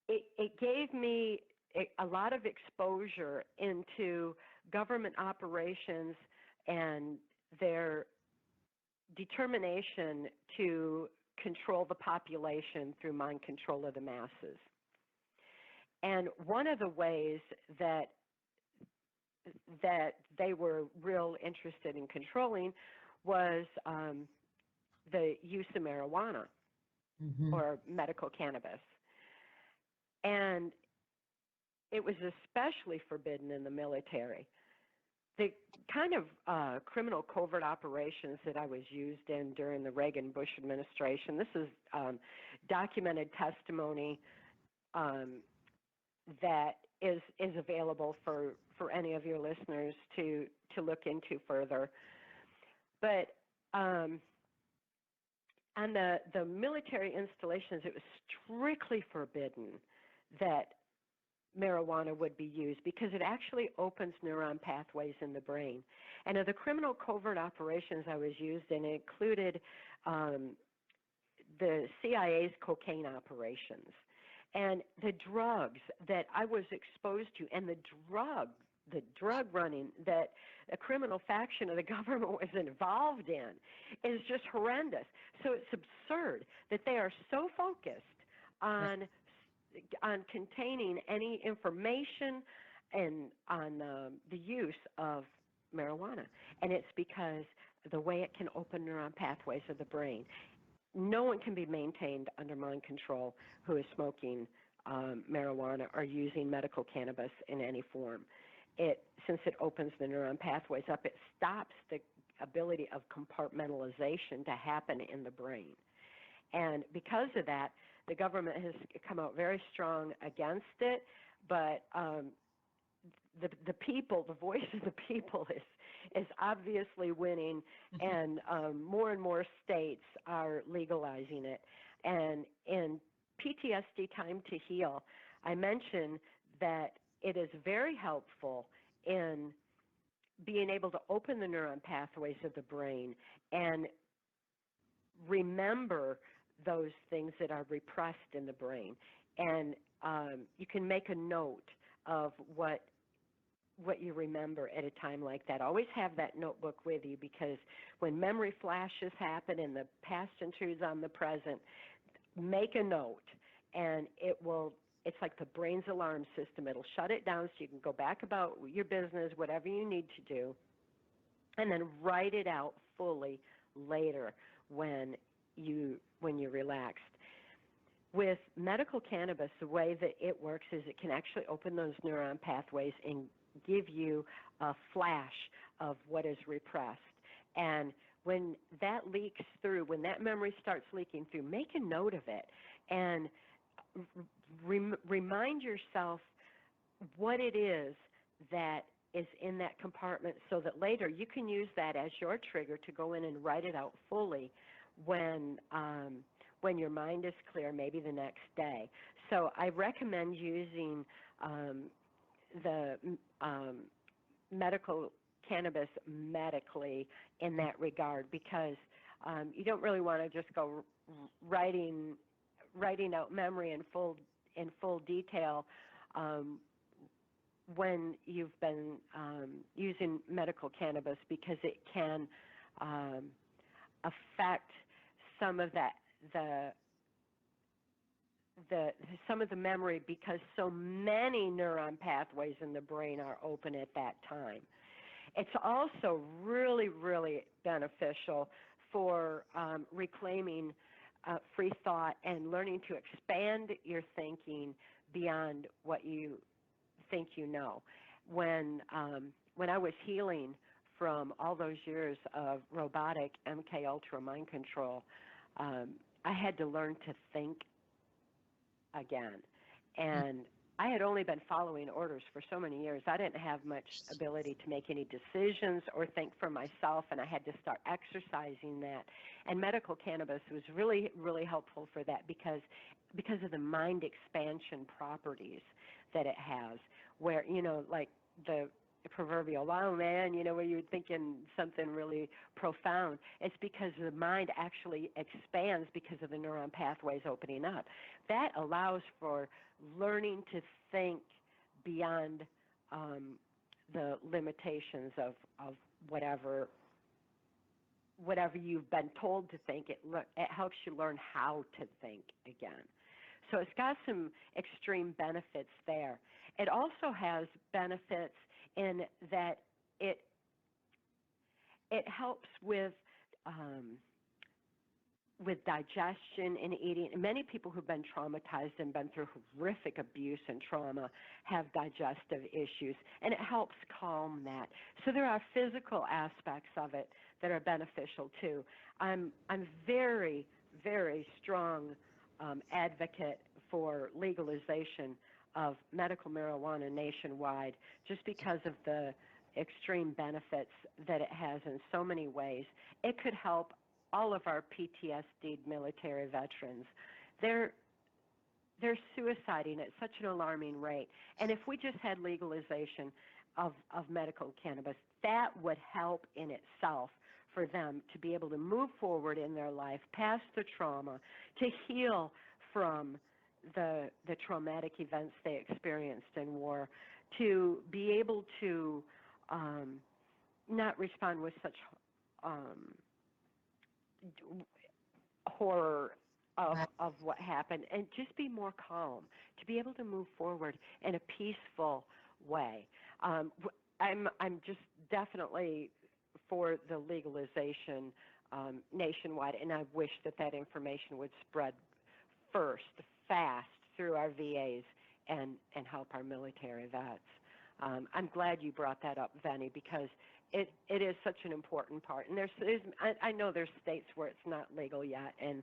it gave me a lot of exposure into government operations and their determination to control the population through mind control of the masses. And one of the ways that they were real interested in controlling was the use of marijuana or medical cannabis. And it was especially forbidden in the military. The kind of criminal covert operations that I was used in during the Reagan-Bush administration, this is documented testimony that is available for any of your listeners to look into further. But on the military installations, it was strictly forbidden that marijuana would be used because it actually opens neuron pathways in the brain. And of the criminal covert operations I was used in, it included the CIA's cocaine operations and the drugs that I was exposed to, and the drug running that a criminal faction of the government was involved in is just horrendous. So it's absurd that they are so focused on containing any information and on the use of marijuana. And it's because the way it can open neuron pathways of the brain. No one can be maintained under mind control who is smoking marijuana or using medical cannabis in any form. Since it opens the neuron pathways up, it stops the ability of compartmentalization to happen in the brain. And because of that, the government has come out very strong against it, but the people, the voice of the people is obviously winning, and more states are legalizing it. And in PTSD Time to Heal, I mentioned that it is very helpful in being able to open the neuron pathways of the brain and remember those things that are repressed in the brain. And you can make a note of what you remember at a time like that. Always have that notebook with you, because when memory flashes happen and the past intrudes on the present, make a note, and it's like the brain's alarm system. It'll shut it down so you can go back about your business, whatever you need to do, and then write it out fully later when you're relaxed. With medical cannabis, the way that it works is it can actually open those neuron pathways and give you a flash of what is repressed. And when that leaks through, when that memory starts leaking through, make a note of it and remind yourself what it is that is in that compartment, so that later you can use that as your trigger to go in and write it out fully when your mind is clear, maybe the next day. So I recommend using the medical cannabis medically in that regard, because you don't really want to just go writing out memory in full detail when you've been using medical cannabis, because it can affect some of some of the memory, because so many neuron pathways in the brain are open at that time. It's also really, really beneficial for reclaiming free thought and learning to expand your thinking beyond what you think you know. When I was healing from all those years of robotic MK Ultra mind control, I had to learn to think again. And I had only been following orders for so many years. I didn't have much ability to make any decisions or think for myself, and I had to start exercising that. And medical cannabis was really, really helpful for that, because of the mind expansion properties that it has, where, like the proverbial, oh man, where you're thinking something really profound. It's because the mind actually expands because of the neuron pathways opening up. That allows for learning to think beyond the limitations of whatever you've been told to think. It helps you learn how to think again. So it's got some extreme benefits there. It also has benefits in that it helps with digestion and eating. And many people who've been traumatized and been through horrific abuse and trauma have digestive issues, and it helps calm that. So there are physical aspects of it that are beneficial too. I'm very, very strong advocate for legalization of medical marijuana nationwide, just because of the extreme benefits that it has in so many ways. It could help all of our PTSD military veterans. They're suiciding at such an alarming rate. And if we just had legalization of medical cannabis, that would help in itself for them to be able to move forward in their life past the trauma, to heal from the traumatic events they experienced in war, to be able to not respond with such horror of what happened, and just be more calm, to be able to move forward in a peaceful way. I'm just definitely for the legalization nationwide, and I wish that information would spread fast through our VAs and help our military vets. I'm glad you brought that up, Venny, because it is such an important part. And I know there's states where it's not legal yet, and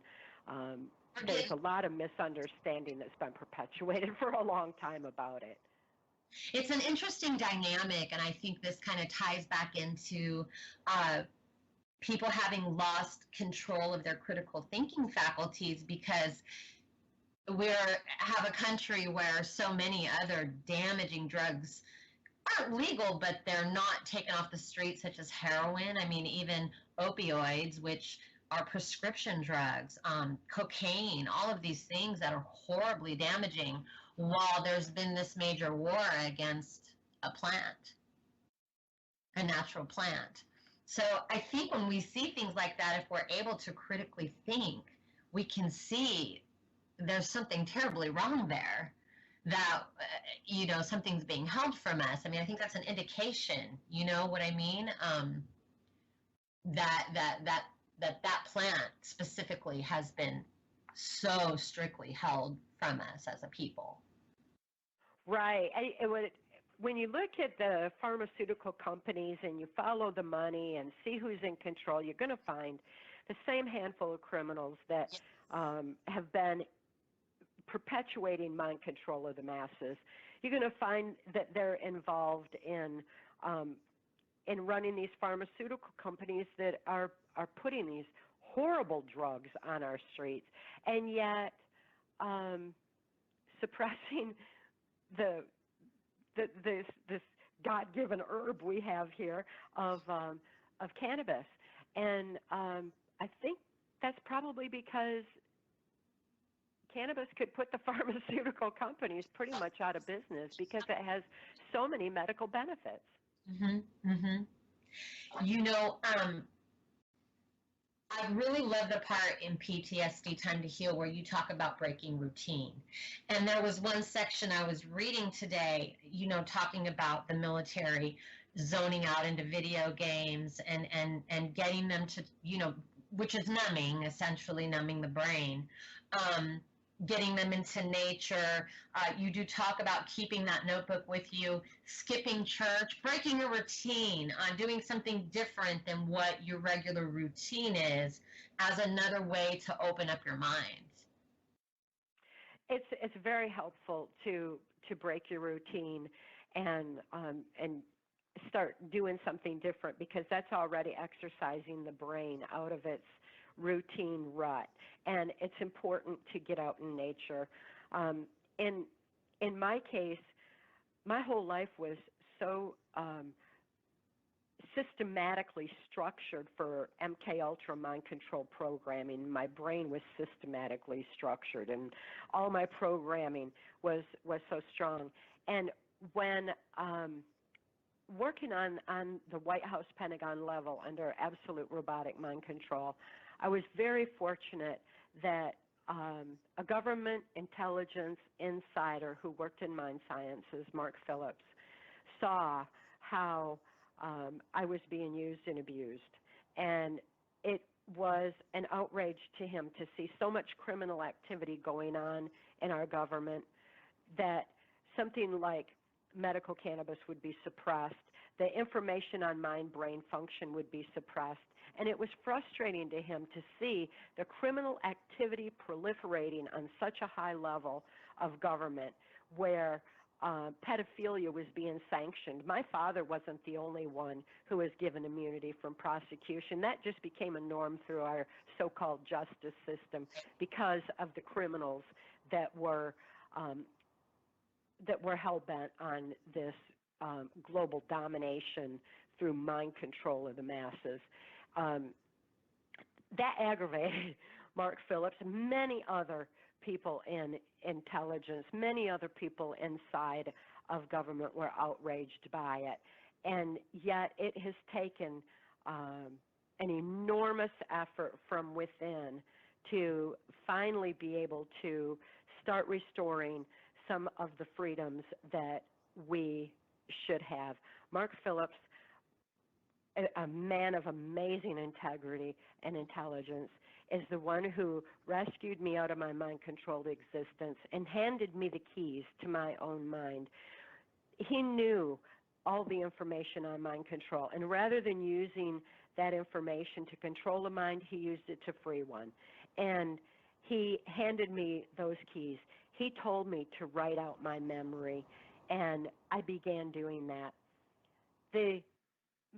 there's a lot of misunderstanding that's been perpetuated for a long time about it. It's an interesting dynamic, and I think this kind of ties back into people having lost control of their critical thinking faculties, because we have a country where so many other damaging drugs aren't legal, but they're not taken off the streets, such as heroin. I mean, even opioids, which are prescription drugs, cocaine, all of these things that are horribly damaging, while there's been this major war against a natural plant. So I think when we see things like that, if we're able to critically think, we can see there's something terribly wrong there, that something's being held from us. I mean, I think that's an indication, you know what I mean, that plant specifically has been so strictly held from us as a people. Right. When you look at the pharmaceutical companies and you follow the money and see who's in control, you're going to find the same handful of criminals that have been perpetuating mind control of the masses. You're going to find that they're involved in running these pharmaceutical companies that are putting these horrible drugs on our streets. And yet, suppressing this God-given herb we have here of cannabis. And I think that's probably because cannabis could put the pharmaceutical companies pretty much out of business because it has so many medical benefits. Mm-hmm, mm-hmm. I really love the part in PTSD Time to Heal where you talk about breaking routine. And there was one section I was reading today, talking about the military zoning out into video games and getting them to, which is numbing, essentially numbing the brain, getting them into nature. You do talk about keeping that notebook with you, skipping church, breaking a routine, doing something different than what your regular routine is as another way to open up your mind. It's very helpful to break your routine and start doing something different, because that's already exercising the brain out of its routine rut, and it's important to get out in nature. In my case, my whole life was so systematically structured for MK Ultra mind control programming. My brain was systematically structured, and all my programming was so strong. And when working on the White House Pentagon level under absolute robotic mind control, I was very fortunate that a government intelligence insider who worked in mind sciences, Mark Phillips, saw how I was being used and abused. And it was an outrage to him to see so much criminal activity going on in our government that something like medical cannabis would be suppressed, the information on mind-brain function would be suppressed. And it was frustrating to him to see the criminal activity proliferating on such a high level of government where pedophilia was being sanctioned. My father wasn't the only one who was given immunity from prosecution. That just became a norm through our so-called justice system because of the criminals that were hell-bent on this global domination through mind control of the masses. That aggravated Mark Phillips and many other people in intelligence, many other people inside of government were outraged by it. And yet it has taken an enormous effort from within to finally be able to start restoring some of the freedoms that we should have. Mark Phillips, a man of amazing integrity and intelligence, is the one who rescued me out of my mind-controlled existence and handed me the keys to my own mind. He knew all the information on mind control, and rather than using that information to control a mind, he used it to free one. And he handed me those keys. He told me to write out my memory, and I began doing that. The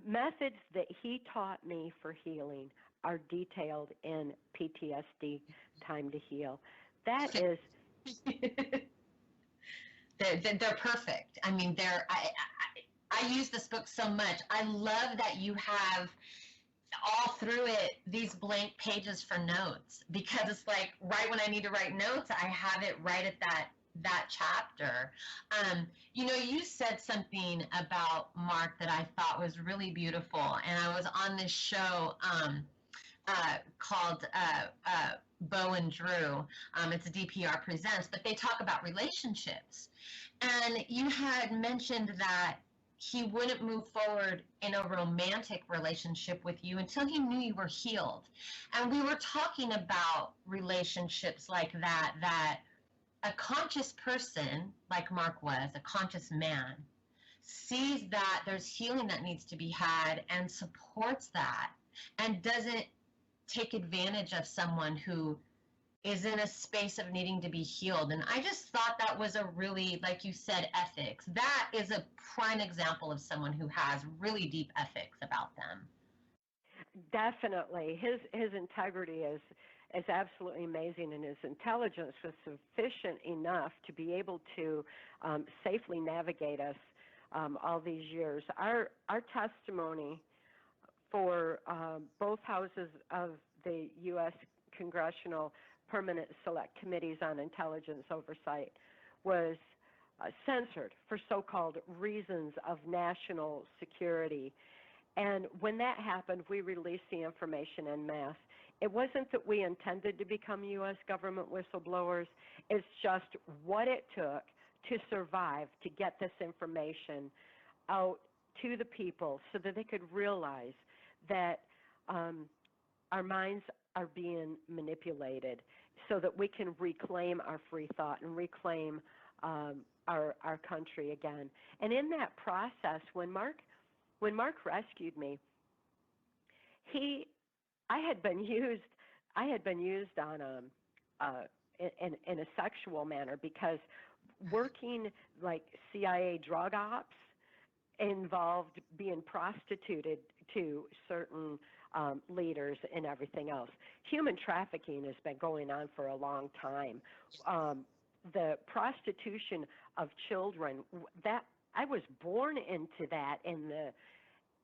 methods that he taught me for healing are detailed in PTSD Time to Heal. That is... they're perfect. I mean, I use this book so much. I love that you have all through it these blank pages for notes, because it's like right when I need to write notes, I have it right at that chapter. You said something about Mark that I thought was really beautiful, and I was on this show called Bo and Drew. It's a DPR Presents, but they talk about relationships. And you had mentioned that he wouldn't move forward in a romantic relationship with you until he knew you were healed. And we were talking about relationships like that a conscious person, like Mark was, a conscious man, sees that there's healing that needs to be had and supports that, and doesn't take advantage of someone who is in a space of needing to be healed. And I just thought that was a really, like you said, ethics. That is a prime example of someone who has really deep ethics about them. Definitely. His integrity is is absolutely amazing, and his intelligence was sufficient enough to be able to safely navigate us all these years. Our testimony for both houses of the U.S. Congressional Permanent Select Committees on Intelligence Oversight was censored for so-called reasons of national security. And when that happened, we released the information en masse. It wasn't that we intended to become U.S. government whistleblowers. It's just what it took to survive, to get this information out to the people so that they could realize that our minds are being manipulated, so that we can reclaim our free thought and reclaim our country again. And in that process, when Mark rescued me, I had been used on in a sexual manner, because working like CIA drug ops involved being prostituted to certain leaders and everything else. Human trafficking has been going on for a long time. The prostitution of children, that I was born into that in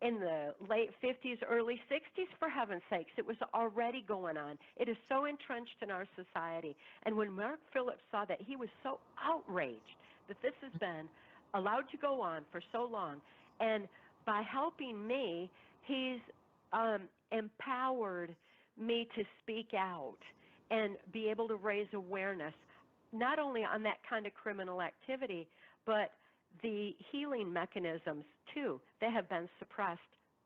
the late 50s, early 60s, for heaven's sakes. It was already going on. It is so entrenched in our society. And when Mark Phillips saw that, he was so outraged that this has been allowed to go on for so long. And by helping me, he's empowered me to speak out and be able to raise awareness, not only on that kind of criminal activity, but the healing mechanisms, too, that have been suppressed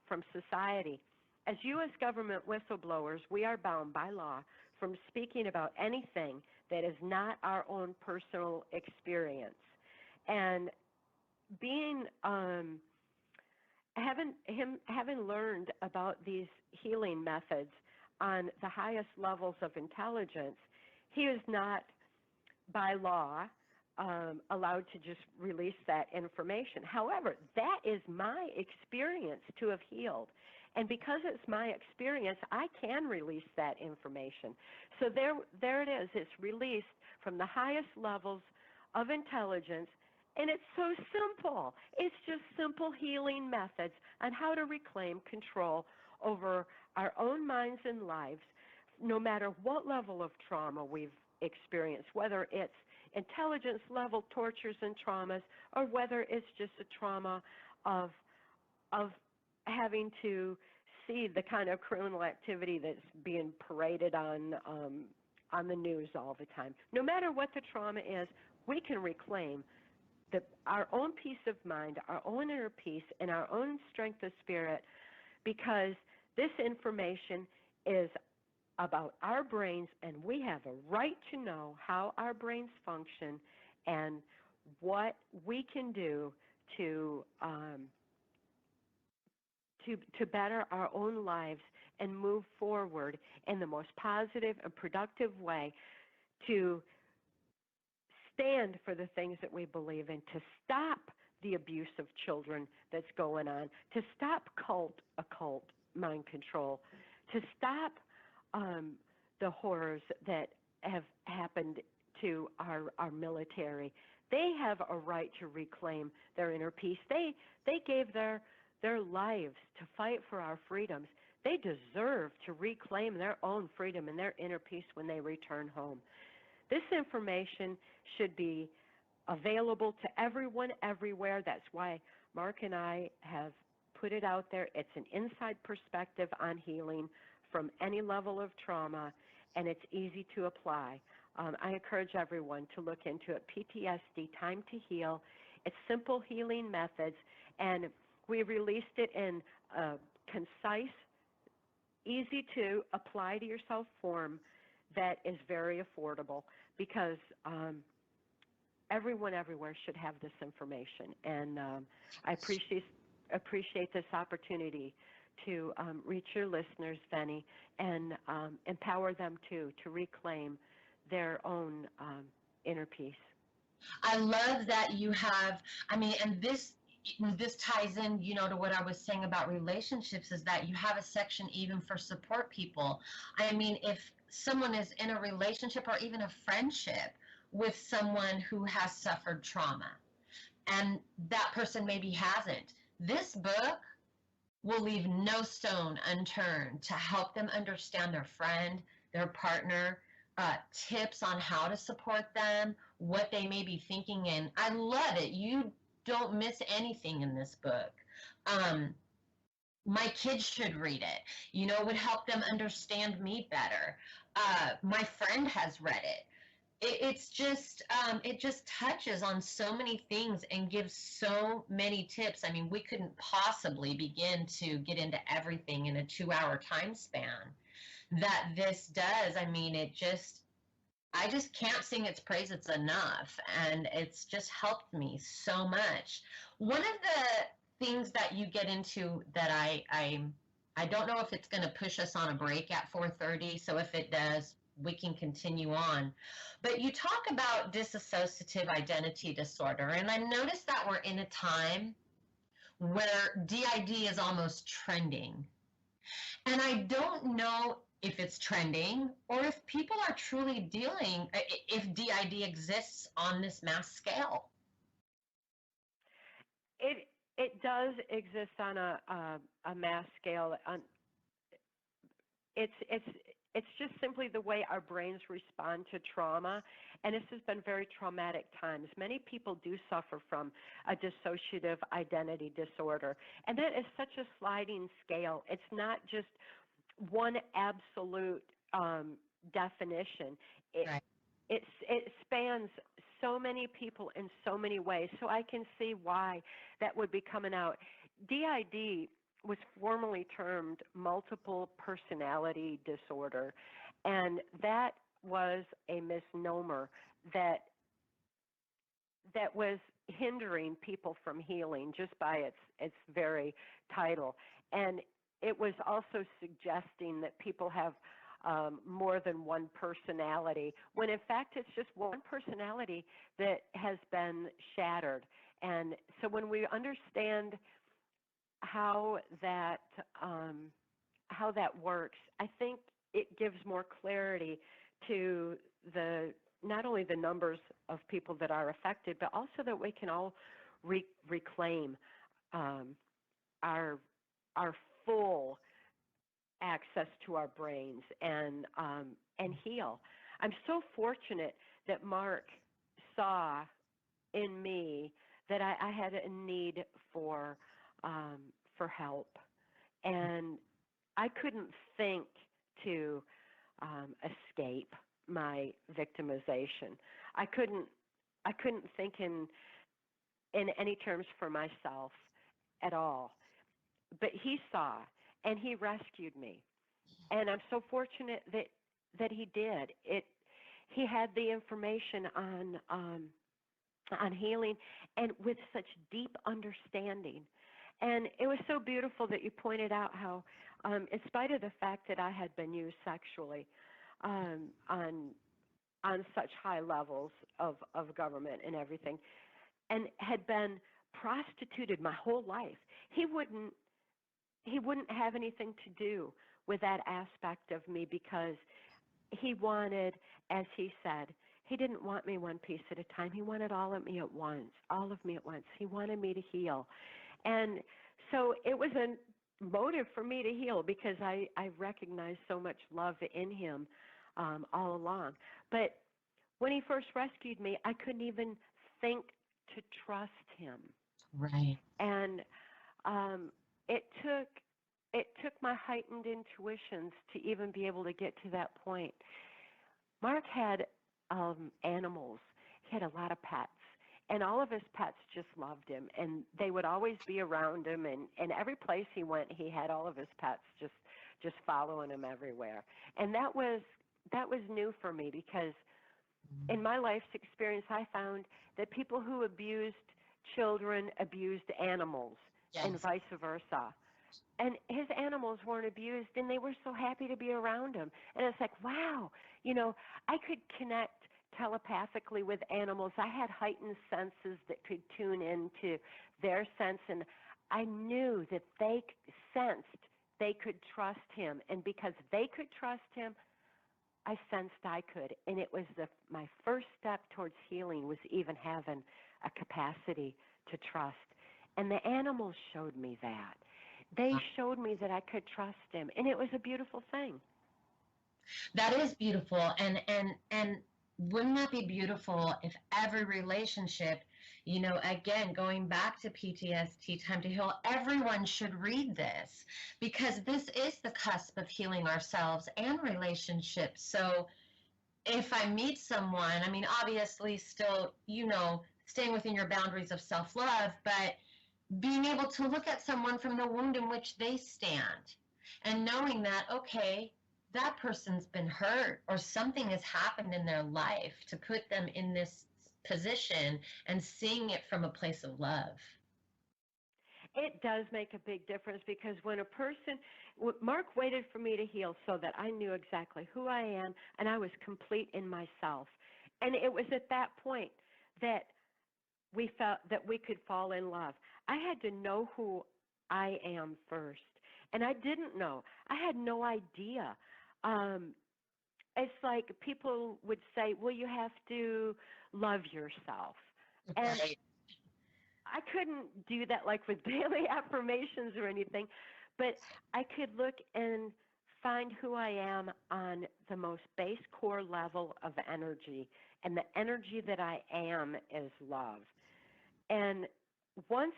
from society. As U.S. government whistleblowers, we are bound by law from speaking about anything that is not our own personal experience. And having learned about these healing methods on the highest levels of intelligence, he is not, by law, allowed to just release that information. However, that is my experience to have healed. And because it's my experience, I can release that information. So there it is. It's released from the highest levels of intelligence, and it's so simple. It's just simple healing methods on how to reclaim control over our own minds and lives, no matter what level of trauma we've experienced, whether it's intelligence level tortures and traumas, or whether it's just a trauma of having to see the kind of criminal activity that's being paraded on the news all the time. No matter what the trauma is, we can reclaim our own peace of mind, our own inner peace, and our own strength of spirit, because this information is about our brains, and we have a right to know how our brains function and what we can do to better our own lives and move forward in the most positive and productive way, to stand for the things that we believe in, to stop the abuse of children that's going on, to stop occult mind control, to stop the horrors that have happened to our military. They have a right to reclaim their inner peace. They gave their lives to fight for our freedoms. They deserve to reclaim their own freedom and their inner peace when they return home. This information should be available to everyone, everywhere. That's why Mark and I have put it out there. It's an inside perspective on healing from any level of trauma, and it's easy to apply. I encourage everyone to look into it. PTSD, Time to Heal. It's simple healing methods, and we released it in a concise, easy to apply to yourself form that is very affordable, because everyone everywhere should have this information. And I appreciate this opportunity to reach your listeners, Venny, and empower them to reclaim their own inner peace. I love that you have, and this ties in, to what I was saying about relationships, is that you have a section even for support people. someone is in a relationship or even a friendship with someone who has suffered trauma and that person maybe hasn't. This book will leave no stone unturned to help them understand their friend, their partner, tips on how to support them, what they may be thinking. And I love it. You don't miss anything in this book. My kids should read it. It would help them understand me better. My friend has read it. It's just it just touches on so many things and gives so many tips. I mean, we couldn't possibly begin to get into everything in a 2-hour time span that this does. I mean, I just can't sing its praise. It's enough, and it's just helped me so much. One of the things that you get into that I don't know if it's going to push us on a break at 4:30, so if it does, we can continue on. But you talk about dissociative identity disorder, and I noticed that we're in a time where DID is almost trending. And I don't know if it's trending or if people are truly dealing, if DID exists on this mass scale. It does exist on a mass scale. It's just simply the way our brains respond to trauma, and this has been very traumatic times. Many people do suffer from a dissociative identity disorder, and that is such a sliding scale. It's not just one absolute definition. Right. It spans so many people in so many ways, so I can see why that would be coming out. DID was formerly termed multiple personality disorder, and that was a misnomer that was hindering people from healing just by its very title. And it was also suggesting that people have more than one personality, when in fact it's just one personality that has been shattered. And so when we understand how that works, I think it gives more clarity to not only the numbers of people that are affected, but also that we can all reclaim our full access to our brains and heal. I'm so fortunate that Mark saw in me that I had a need for help, and I couldn't think to escape my victimization. I couldn't think in any terms for myself at all. But he saw, and he rescued me, and I'm so fortunate that he did. He had the information on healing, and with such deep understanding. And it was so beautiful that you pointed out how, in spite of the fact that I had been used sexually on such high levels of government and everything, and had been prostituted my whole life, he wouldn't have anything to do with that aspect of me, because he wanted, as he said, he didn't want me one piece at a time. He wanted all of me at once. He wanted me to heal. And so it was a motive for me to heal, because I recognized so much love in him all along. But when he first rescued me, I couldn't even think to trust him. Right. And it took my heightened intuitions to even be able to get to that point. Mark had animals. He had a lot of pets, and all of his pets just loved him, and they would always be around him, and every place he went, he had all of his pets just following him everywhere. And that was new for me, because in my life's experience, I found that people who abused children abused animals, Yes. and vice versa. And his animals weren't abused, and they were so happy to be around him. And it's like, wow, I could connect telepathically with animals. I had heightened senses that could tune into their sense, and I knew that they sensed they could trust him. And because they could trust him, I sensed I could. And it was my first step towards healing was even having a capacity to trust. And the animals showed me that. They showed me that I could trust him. And it was a beautiful thing. That is beautiful. And wouldn't that be beautiful if every relationship, again, going back to PTSD, Time to Heal, everyone should read this, because this is the cusp of healing ourselves and relationships. So if I meet someone, I mean, obviously still, staying within your boundaries of self-love, but being able to look at someone from the wound in which they stand and knowing that, okay, that person's been hurt or something has happened in their life to put them in this position, and seeing it from a place of love. It does make a big difference, because when a person, Mark waited for me to heal so that I knew exactly who I am and I was complete in myself. And it was at that point that we felt that we could fall in love. I had to know who I am first. And I didn't know. I had no idea. It's like people would say, well, you have to love yourself. And Right. I couldn't do that like with daily affirmations or anything, but I could look and find who I am on the most base core level of energy. And the energy that I am is love. And once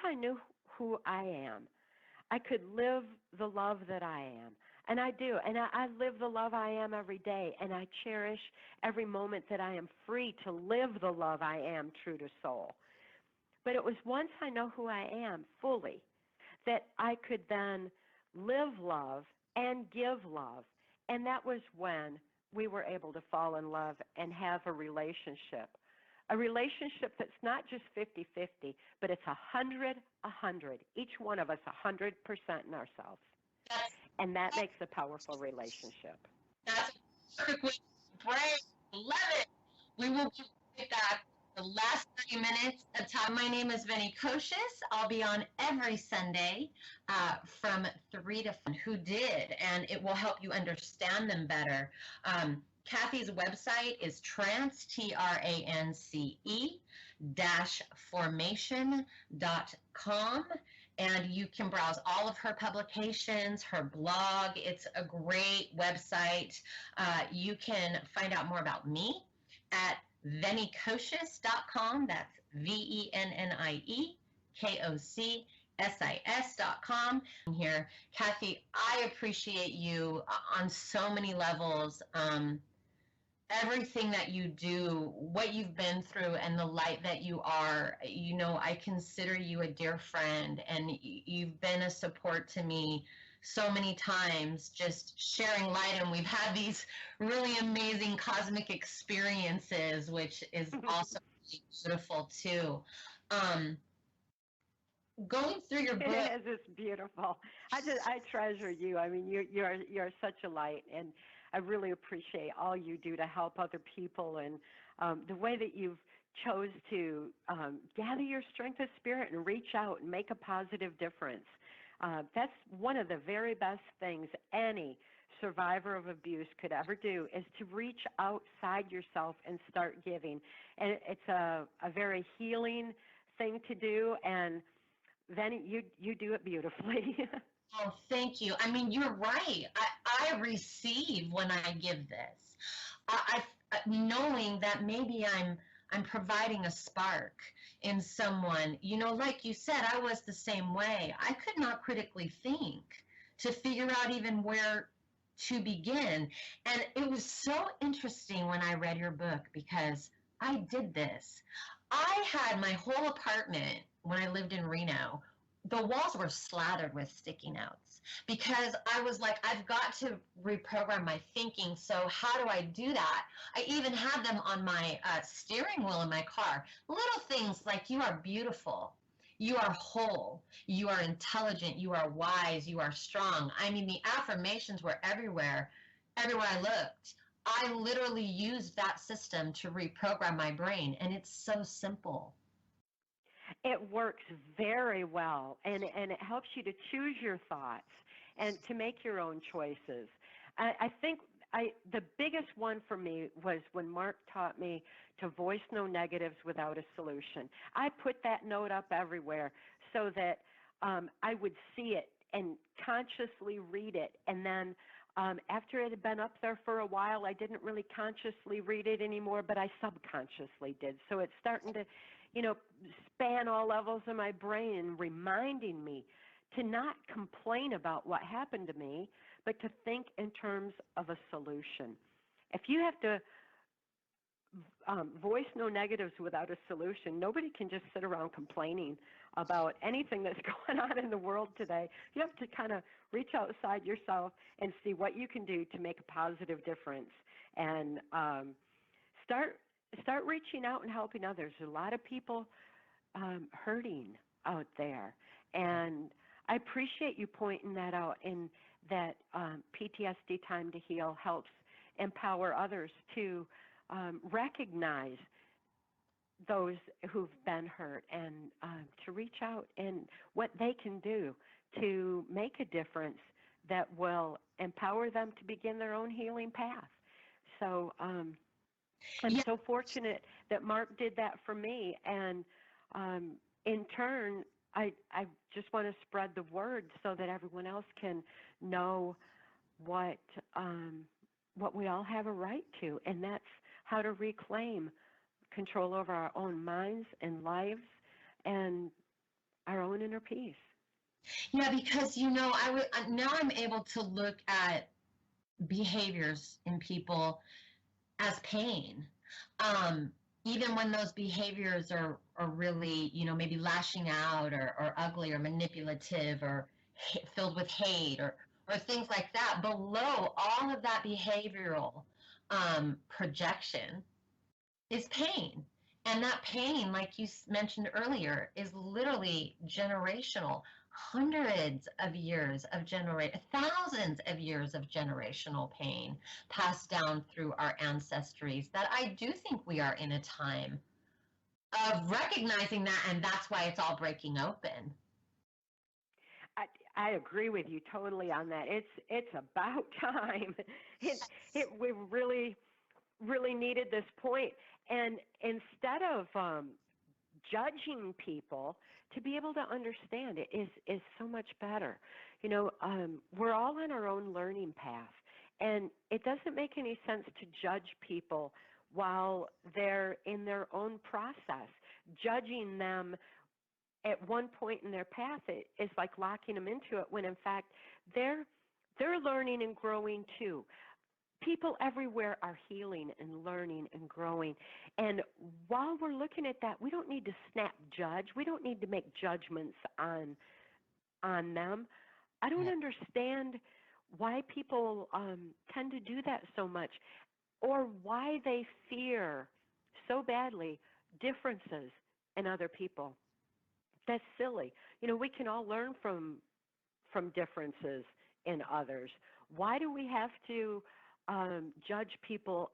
I knew who I am, I could live the love that I am. And I do. And I live the love I am every day. And I cherish every moment that I am free to live the love I am, true to soul. But it was once I know who I am fully that I could then live love and give love. And that was when we were able to fall in love and have a relationship. A relationship that's not just 50-50, but it's 100-100. Each one of us 100% in ourselves. And that makes a powerful relationship. That's a perfect way to pray. Love it. We will be back the last 30 minutes of time. My name is Vinnie Kocius. I'll be on every Sunday from 3 to 5. Who did, and it will help you understand them better. Cathy's website is trance, and you can browse all of her publications, her blog. It's a great website. You can find out more about me at VennieKocius.com. That's VennieKocius.com. Here, Cathy, I appreciate you on so many levels. Everything that you do, what you've been through, and the light that you are, I consider you a dear friend, and you've been a support to me so many times, just sharing light, and we've had these really amazing cosmic experiences, which is also really beautiful too. Going through your book, it is. It's beautiful. I treasure you. I mean, you're such a light, and I really appreciate all you do to help other people, and the way that you've chose to gather your strength of spirit and reach out and make a positive difference. That's one of the very best things any survivor of abuse could ever do, is to reach outside yourself and start giving. And it's a very healing thing to do, and then you do it beautifully. Oh, thank you. I mean, you're right. I receive when I give this. I knowing that maybe I'm providing a spark in someone. Like you said, I was the same way. I could not critically think to figure out even where to begin. And it was so interesting when I read your book, because I did this. I had my whole apartment when I lived in Reno. The walls were slathered with sticky notes, because I was like, I've got to reprogram my thinking. So how do I do that? I even had them on my steering wheel in my car. Little things like, you are beautiful, you are whole, you are intelligent, you are wise, you are strong. I mean, the affirmations were everywhere I looked. I literally used that system to reprogram my brain, and it's so simple. It works very well, and it helps you to choose your thoughts and to make your own choices. I think the biggest one for me was when Mark taught me to voice no negatives without a solution. I put that note up everywhere so that I would see it and consciously read it. And then after it had been up there for a while, I didn't really consciously read it anymore, but I subconsciously did. So it's starting to, span all levels of my brain, reminding me to not complain about what happened to me, but to think in terms of a solution. If you have to voice no negatives without a solution, nobody can just sit around complaining about anything that's going on in the world today. You have to kind of reach outside yourself and see what you can do to make a positive difference, and start reaching out and helping others. There's a lot of people hurting out there, and I appreciate you pointing that out, and that PTSD Time to Heal helps empower others to recognize those who've been hurt, and to reach out and what they can do to make a difference that will empower them to begin their own healing path. So I'm so fortunate that Mark did that for me, and in turn, I just want to spread the word so that everyone else can know what we all have a right to, and that's how to reclaim control over our own minds and lives and our own inner peace. Yeah, because now I'm able to look at behaviors in people as pain. Even when those behaviors are really, maybe lashing out or ugly or manipulative or filled with hate or things like that, below all of that behavioral projection is pain. And that pain, like you mentioned earlier, is literally generational. Hundreds of years of thousands of years of generational pain passed down through our ancestries, that I do think we are in a time of recognizing that, and that's why it's all breaking open. I agree with you totally on that. It's about time. We really needed this point. And instead of judging people, to be able to understand it is so much better. We're all on our own learning path, and it doesn't make any sense to judge people while they're in their own process. Judging them at one point in their path is like locking them into it, when in fact they're learning and growing too. People everywhere are healing and learning and growing. And while we're looking at that, we don't need to snap judge. We don't need to make judgments on them. I don't understand why people tend to do that so much, or why they fear so badly differences in other people. That's silly. We can all learn from differences in others. Why do we have to judge people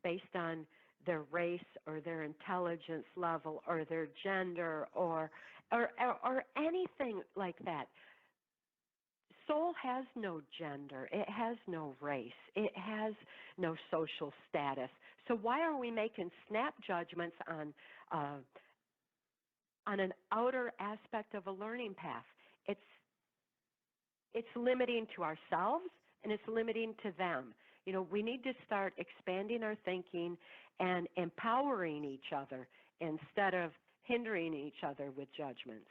based on their race or their intelligence level or their gender or anything like that? Soul has no gender. It has no race. It has no social status. So why are we making snap judgments on an outer aspect of a learning path? It's limiting to ourselves, and it's limiting to them. We need to start expanding our thinking and empowering each other instead of hindering each other with judgments.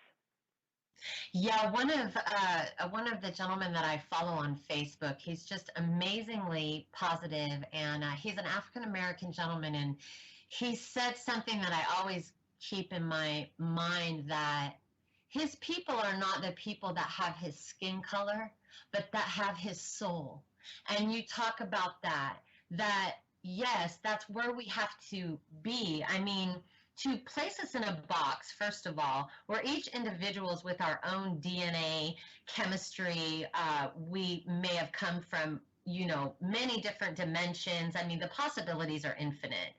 Yeah, one of the gentlemen that I follow on Facebook, he's just amazingly positive, and he's an African American gentleman, and he said something that I always keep in my mind, that his people are not the people that have his skin color, but that have his soul. And you talk about that yes, that's where we have to be. I mean, to place us in a box, first of all, we're each individuals with our own DNA, chemistry. We may have come from, many different dimensions. I mean, the possibilities are infinite.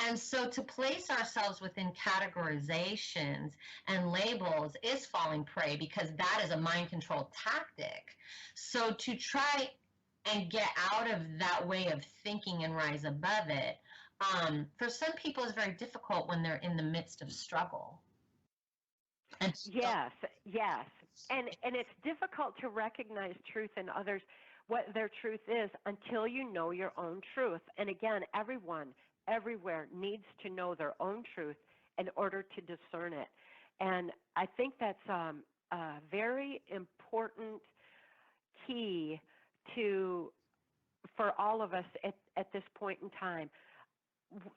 And so to place ourselves within categorizations and labels is falling prey, because that is a mind control tactic. So to try and get out of that way of thinking and rise above it. For some people, it's very difficult when they're in the midst of struggle. And Yes, yes. And it's difficult to recognize truth in others, what their truth is, until you know your own truth. And again, everyone, everywhere needs to know their own truth in order to discern it. And I think that's a very important key to for all of us at this point in time.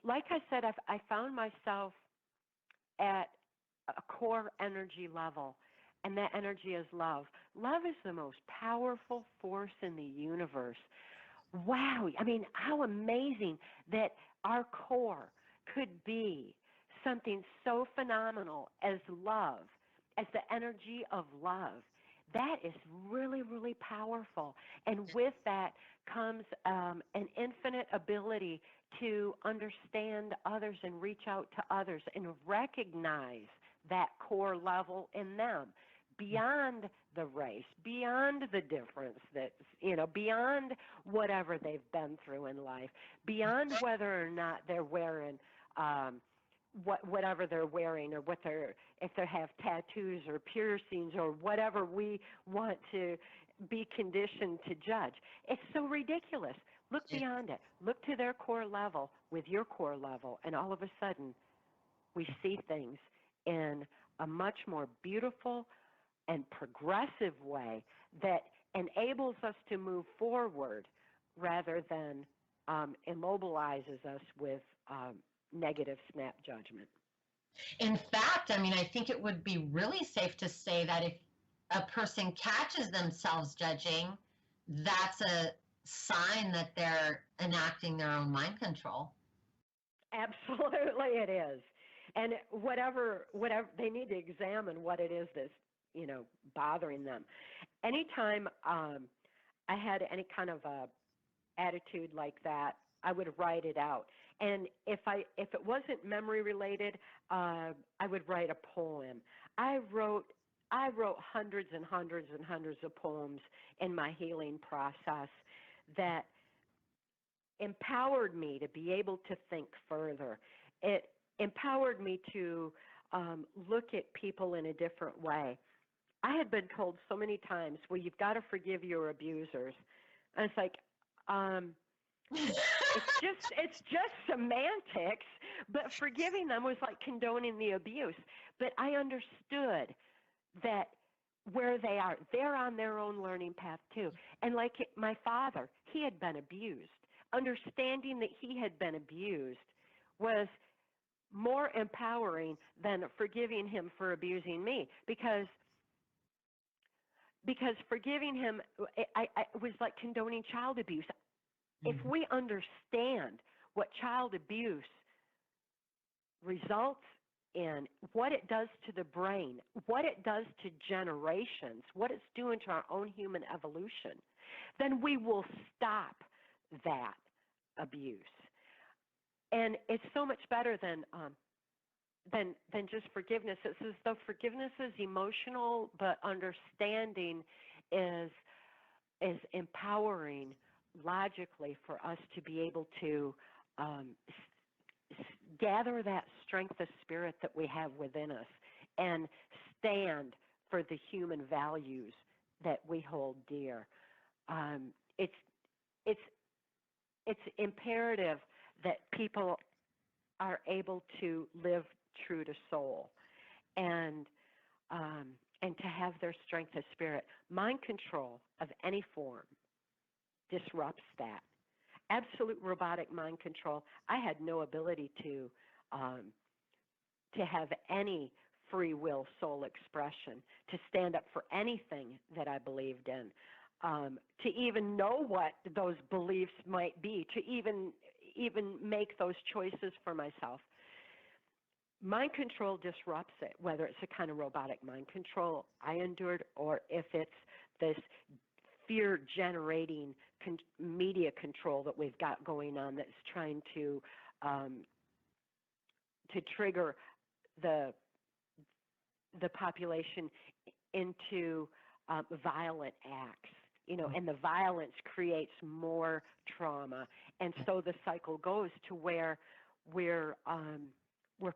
Like I said, I found myself at a core energy level, and that energy is love. Love is the most powerful force in the universe. Wow, I mean, how amazing that our core could be something so phenomenal as love, as the energy of love. That is really, really powerful. And with that comes an infinite ability to understand others and reach out to others and recognize that core level in them beyond the race, beyond the difference that's, beyond whatever they've been through in life, beyond whether or not they're wearing whatever they're wearing, or if they have tattoos or piercings or whatever we want to be conditioned to judge. It's so ridiculous. Look beyond it. Look to their core level with your core level, and all of a sudden we see things in a much more beautiful and progressive way that enables us to move forward rather than immobilizes us with negative snap judgment. in fact, I mean, I think it would be really safe to say that if a person catches themselves judging, that's a sign that they're enacting their own mind control. Absolutely, it is. And whatever they need to examine what it is that's bothering them. Anytime I had any kind of a attitude like that, I would write it out. And if it wasn't memory related, I would write a poem. I wrote hundreds and hundreds and hundreds of poems in my healing process that empowered me to be able to think further. It empowered me to look at people in a different way. I had been told so many times, well, you've got to forgive your abusers. And it's like, it's just semantics, but forgiving them was like condoning the abuse. But I understood that where they are, they're on their own learning path too. And like my father, he had been abused. Understanding that he had been abused was more empowering than forgiving him for abusing me, because forgiving him, I was like condoning child abuse. If we understand what child abuse results in, what it does to the brain, what it does to generations, what it's doing to our own human evolution, then we will stop that abuse. And it's so much better than just forgiveness. It's as though forgiveness is emotional, but understanding is empowering logically for us to be able to gather that strength of spirit that we have within us and stand for the human values that we hold dear. It's imperative that people are able to live true to soul and to have their strength of spirit. Mind control of any form disrupts that. Absolute robotic mind control. I had no ability to have any free will soul expression, to stand up for anything that I believed in, to even know what those beliefs might be, to even make those choices for myself. Mind control disrupts it, whether it's a kind of robotic mind control I endured, or if it's this fear-generating media control that we've got going on that's trying to trigger the population into violent acts. and the violence creates more trauma. And so the cycle goes to where we're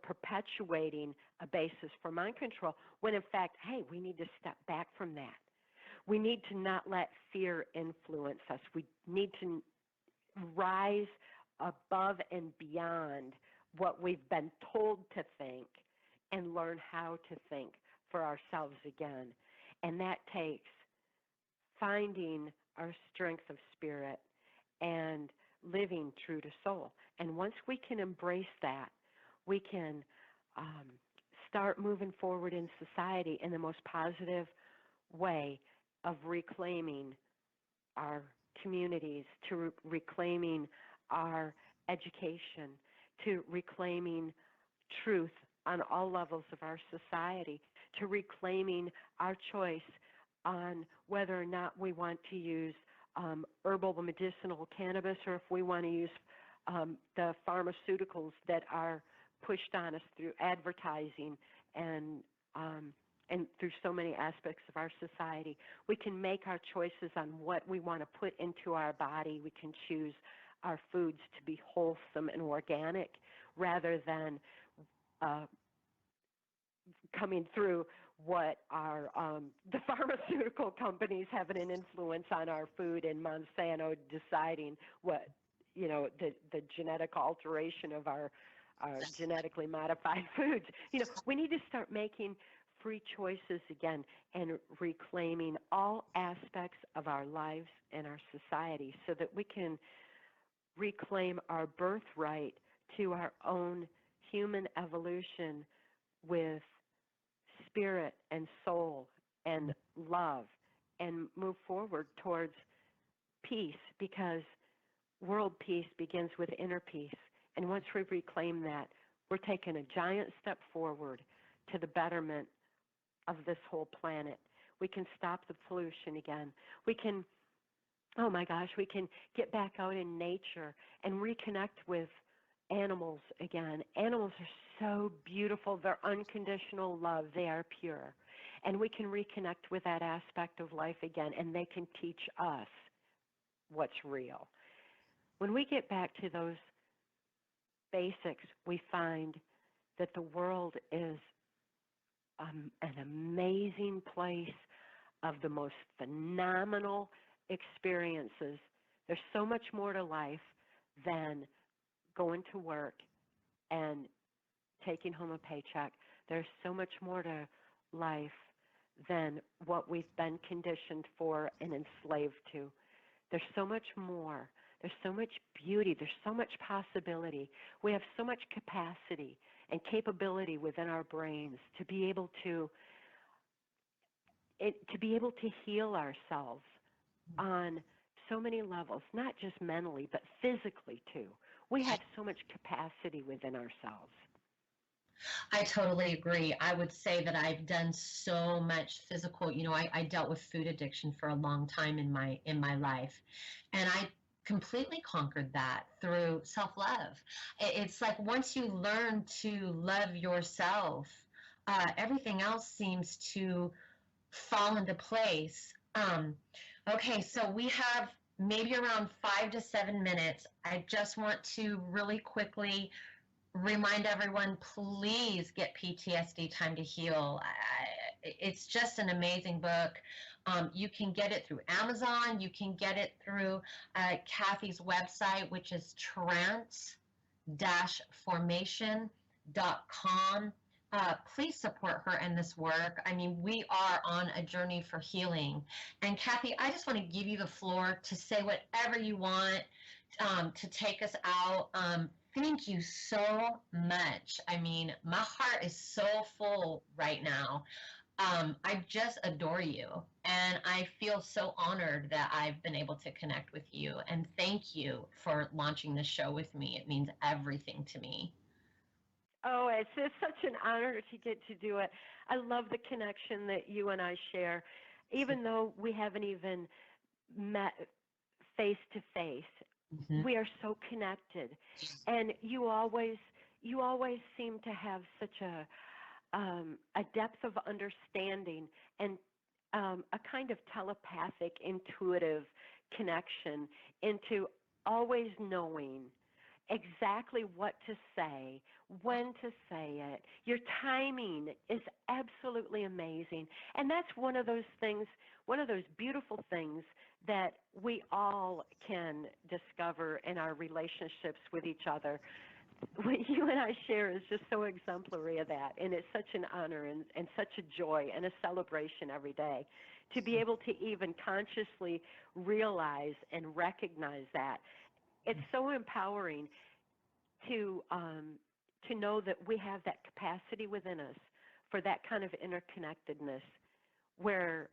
perpetuating a basis for mind control when in fact, hey, we need to step back from that. We need to not let fear influence us. We need to rise above and beyond what we've been told to think and learn how to think for ourselves again. And that takes finding our strength of spirit and living true to soul. And once we can embrace that, we can start moving forward in society in the most positive way of reclaiming our communities, to reclaiming our education, to reclaiming truth on all levels of our society, to reclaiming our choice on whether or not we want to use herbal medicinal cannabis or if we want to use the pharmaceuticals that are pushed on us through advertising and through so many aspects of our society. We can make our choices on what we want to put into our body. We can choose our foods to be wholesome and organic rather than coming through what our the pharmaceutical companies having an influence on our food and Monsanto deciding what, the genetic alteration of our genetically modified foods. We need to start making free choices again and reclaiming all aspects of our lives and our society so that we can reclaim our birthright to our own human evolution with spirit and soul and love and move forward towards peace, because world peace begins with inner peace. And once we reclaim that, we're taking a giant step forward to the betterment of this whole planet. We can stop the pollution again. We can, oh my gosh, we can get back out in nature and reconnect with animals again. Animals are so beautiful. They're unconditional love. They are pure. And we can reconnect with that aspect of life again, and they can teach us what's real. When we get back to those basics, we find that the world is an amazing place of the most phenomenal experiences. There's so much more to life than going to work and taking home a paycheck. There's so much more to life than what we've been conditioned for and enslaved to. There's so much more. There's so much beauty. There's so much possibility. We have so much capacity and capability within our brains to be able to heal ourselves on so many levels, not just mentally, but physically too. We have so much capacity within ourselves. I totally agree. I would say that I've done so much physical, I dealt with food addiction for a long time in my life. And I completely conquered that through self-love. It's like once you learn to love yourself, everything else seems to fall into place. Okay, so we have maybe around 5 to 7 minutes. I just want to really quickly remind everyone, please get PTSD Time to Heal. It's just an amazing book. You can get it through Amazon. You can get it through Cathy's website, which is trance-formation.com. Please support her in this work. I mean, we are on a journey for healing. And Cathy, I just want to give you the floor to say whatever you want to take us out. Thank you so much. I mean, my heart is so full right now. I just adore you. And I feel so honored that I've been able to connect with you. And thank you for launching this show with me. It means everything to me. Oh, it's such an honor to get to do it. I love the connection that you and I share, even though we haven't even met face to face. Mm-hmm. We are so connected, and you always seem to have such a depth of understanding and a kind of telepathic, intuitive connection into always knowing exactly what to say, when to say it. Your timing is absolutely amazing. And that's one of those things, one of those beautiful things that we all can discover in our relationships with each other. What you and I share is just so exemplary of that, and it's such an honor and such a joy and a celebration every day to be able to even consciously realize and recognize that. It's so empowering to know that we have that capacity within us for that kind of interconnectedness, where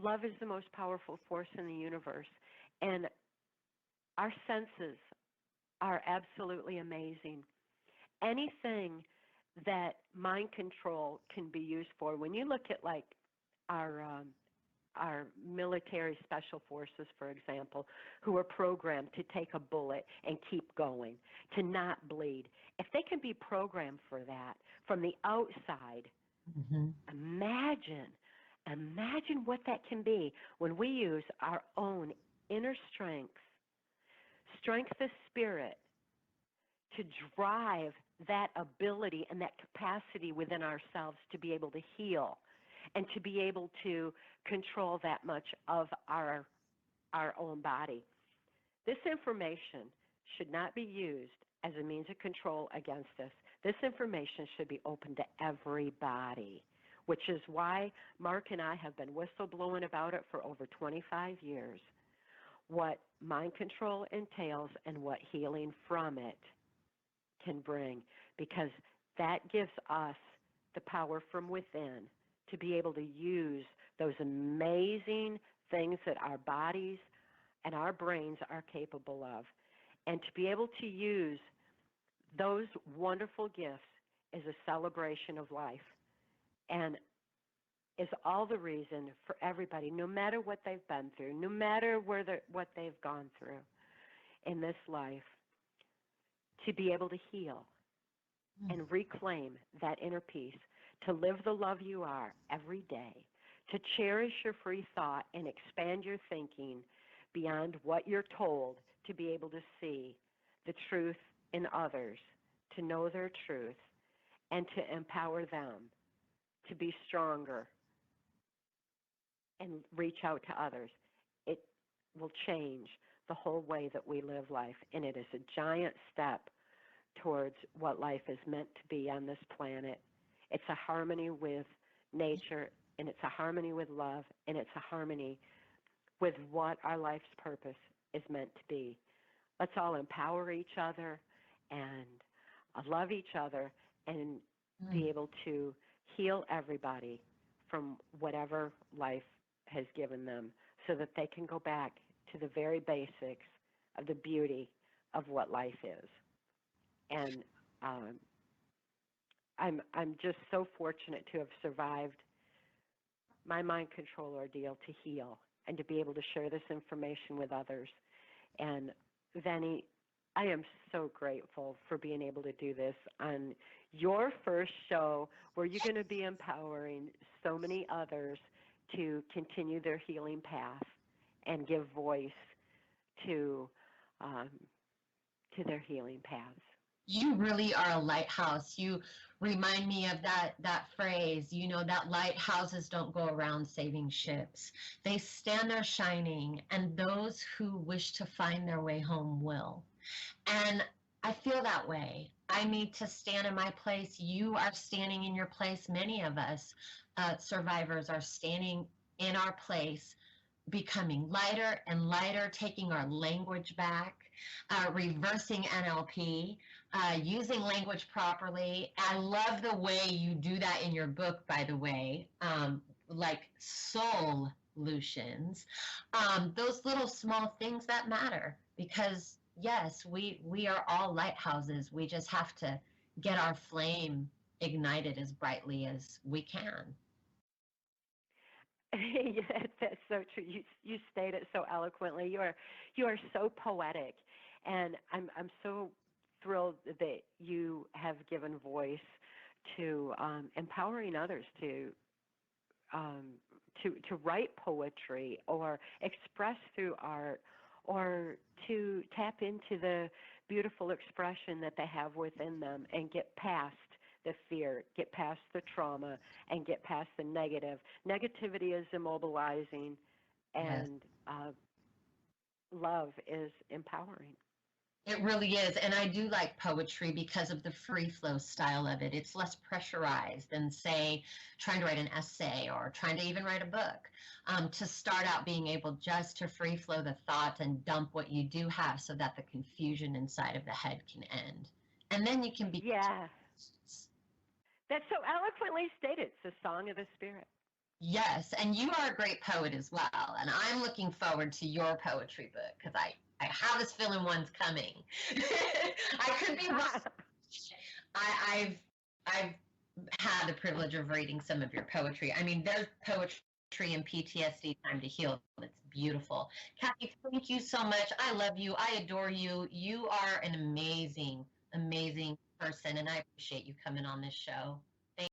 love is the most powerful force in the universe, and our senses are absolutely amazing. Anything that mind control can be used for, when you look at like our military special forces, for example, who are programmed to take a bullet and keep going, to not bleed, if they can be programmed for that from the outside, imagine what that can be when we use our own inner strength of spirit to drive that ability and that capacity within ourselves to be able to heal and to be able to control that much of our own body. This information should not be used as a means of control against us. This information should be open to everybody, which is why Mark and I have been whistleblowing about it for over 25 years, what mind control entails and what healing from it can bring, because that gives us the power from within to be able to use those amazing things that our bodies and our brains are capable of, and to be able to use those wonderful gifts is a celebration of life, and is all the reason for everybody, no matter what they've been through, no matter what they've gone through in this life, to be able to heal and reclaim that inner peace, to live the love you are every day, to cherish your free thought and expand your thinking beyond what you're told, to be able to see the truth in others, to know their truth, and to empower them to be stronger and reach out to others. It will change the whole way that we live life, and it is a giant step towards what life is meant to be on this planet. It's a harmony with nature, and it's a harmony with love, and it's a harmony with what our life's purpose is meant to be. Let's all empower each other and love each other and be able to heal everybody from whatever life has given them, so that they can go back to the very basics of the beauty of what life is. And I'm just so fortunate to have survived my mind control ordeal to heal and to be able to share this information with others. And Venny, I am so grateful for being able to do this on your first show, where you're going to be empowering so many others to continue their healing path and give voice to their healing paths. You really are a lighthouse. You remind me of that phrase, that lighthouses don't go around saving ships. They stand there shining, and those who wish to find their way home will. And I feel that way. I need to stand in my place. You are standing in your place. Many of us survivors are standing in our place, becoming lighter and lighter, taking our language back, reversing NLP, using language properly. I love the way you do that in your book, by the way, like solutions. Those little small things that matter, because yes, we are all lighthouses. We just have to get our flame ignited as brightly as we can. Yes, that's so true. You state it so eloquently. You are so poetic, and I'm so thrilled that you have given voice to empowering others to to write poetry or express through art, or to tap into the beautiful expression that they have within them and get past the fear, get past the trauma, and get past the negative. Negativity is immobilizing, Yes. and love is empowering. It really is. And I do like poetry because of the free flow style of it. It's less pressurized than, say, trying to write an essay or trying to even write a book. To start out being able just to free flow the thought and dump what you do have so that the confusion inside of the head can end. And then you can be. Yeah, that's so eloquently stated. It's a song of the spirit. Yes, and you are a great poet as well. And I'm looking forward to your poetry book because I have this feeling one's coming. I could be wrong. I've had the privilege of reading some of your poetry. I mean, there's poetry in PTSD Time to Heal. It's beautiful. Cathy, thank you so much. I love you. I adore you. You are an amazing, amazing person, and I appreciate you coming on this show.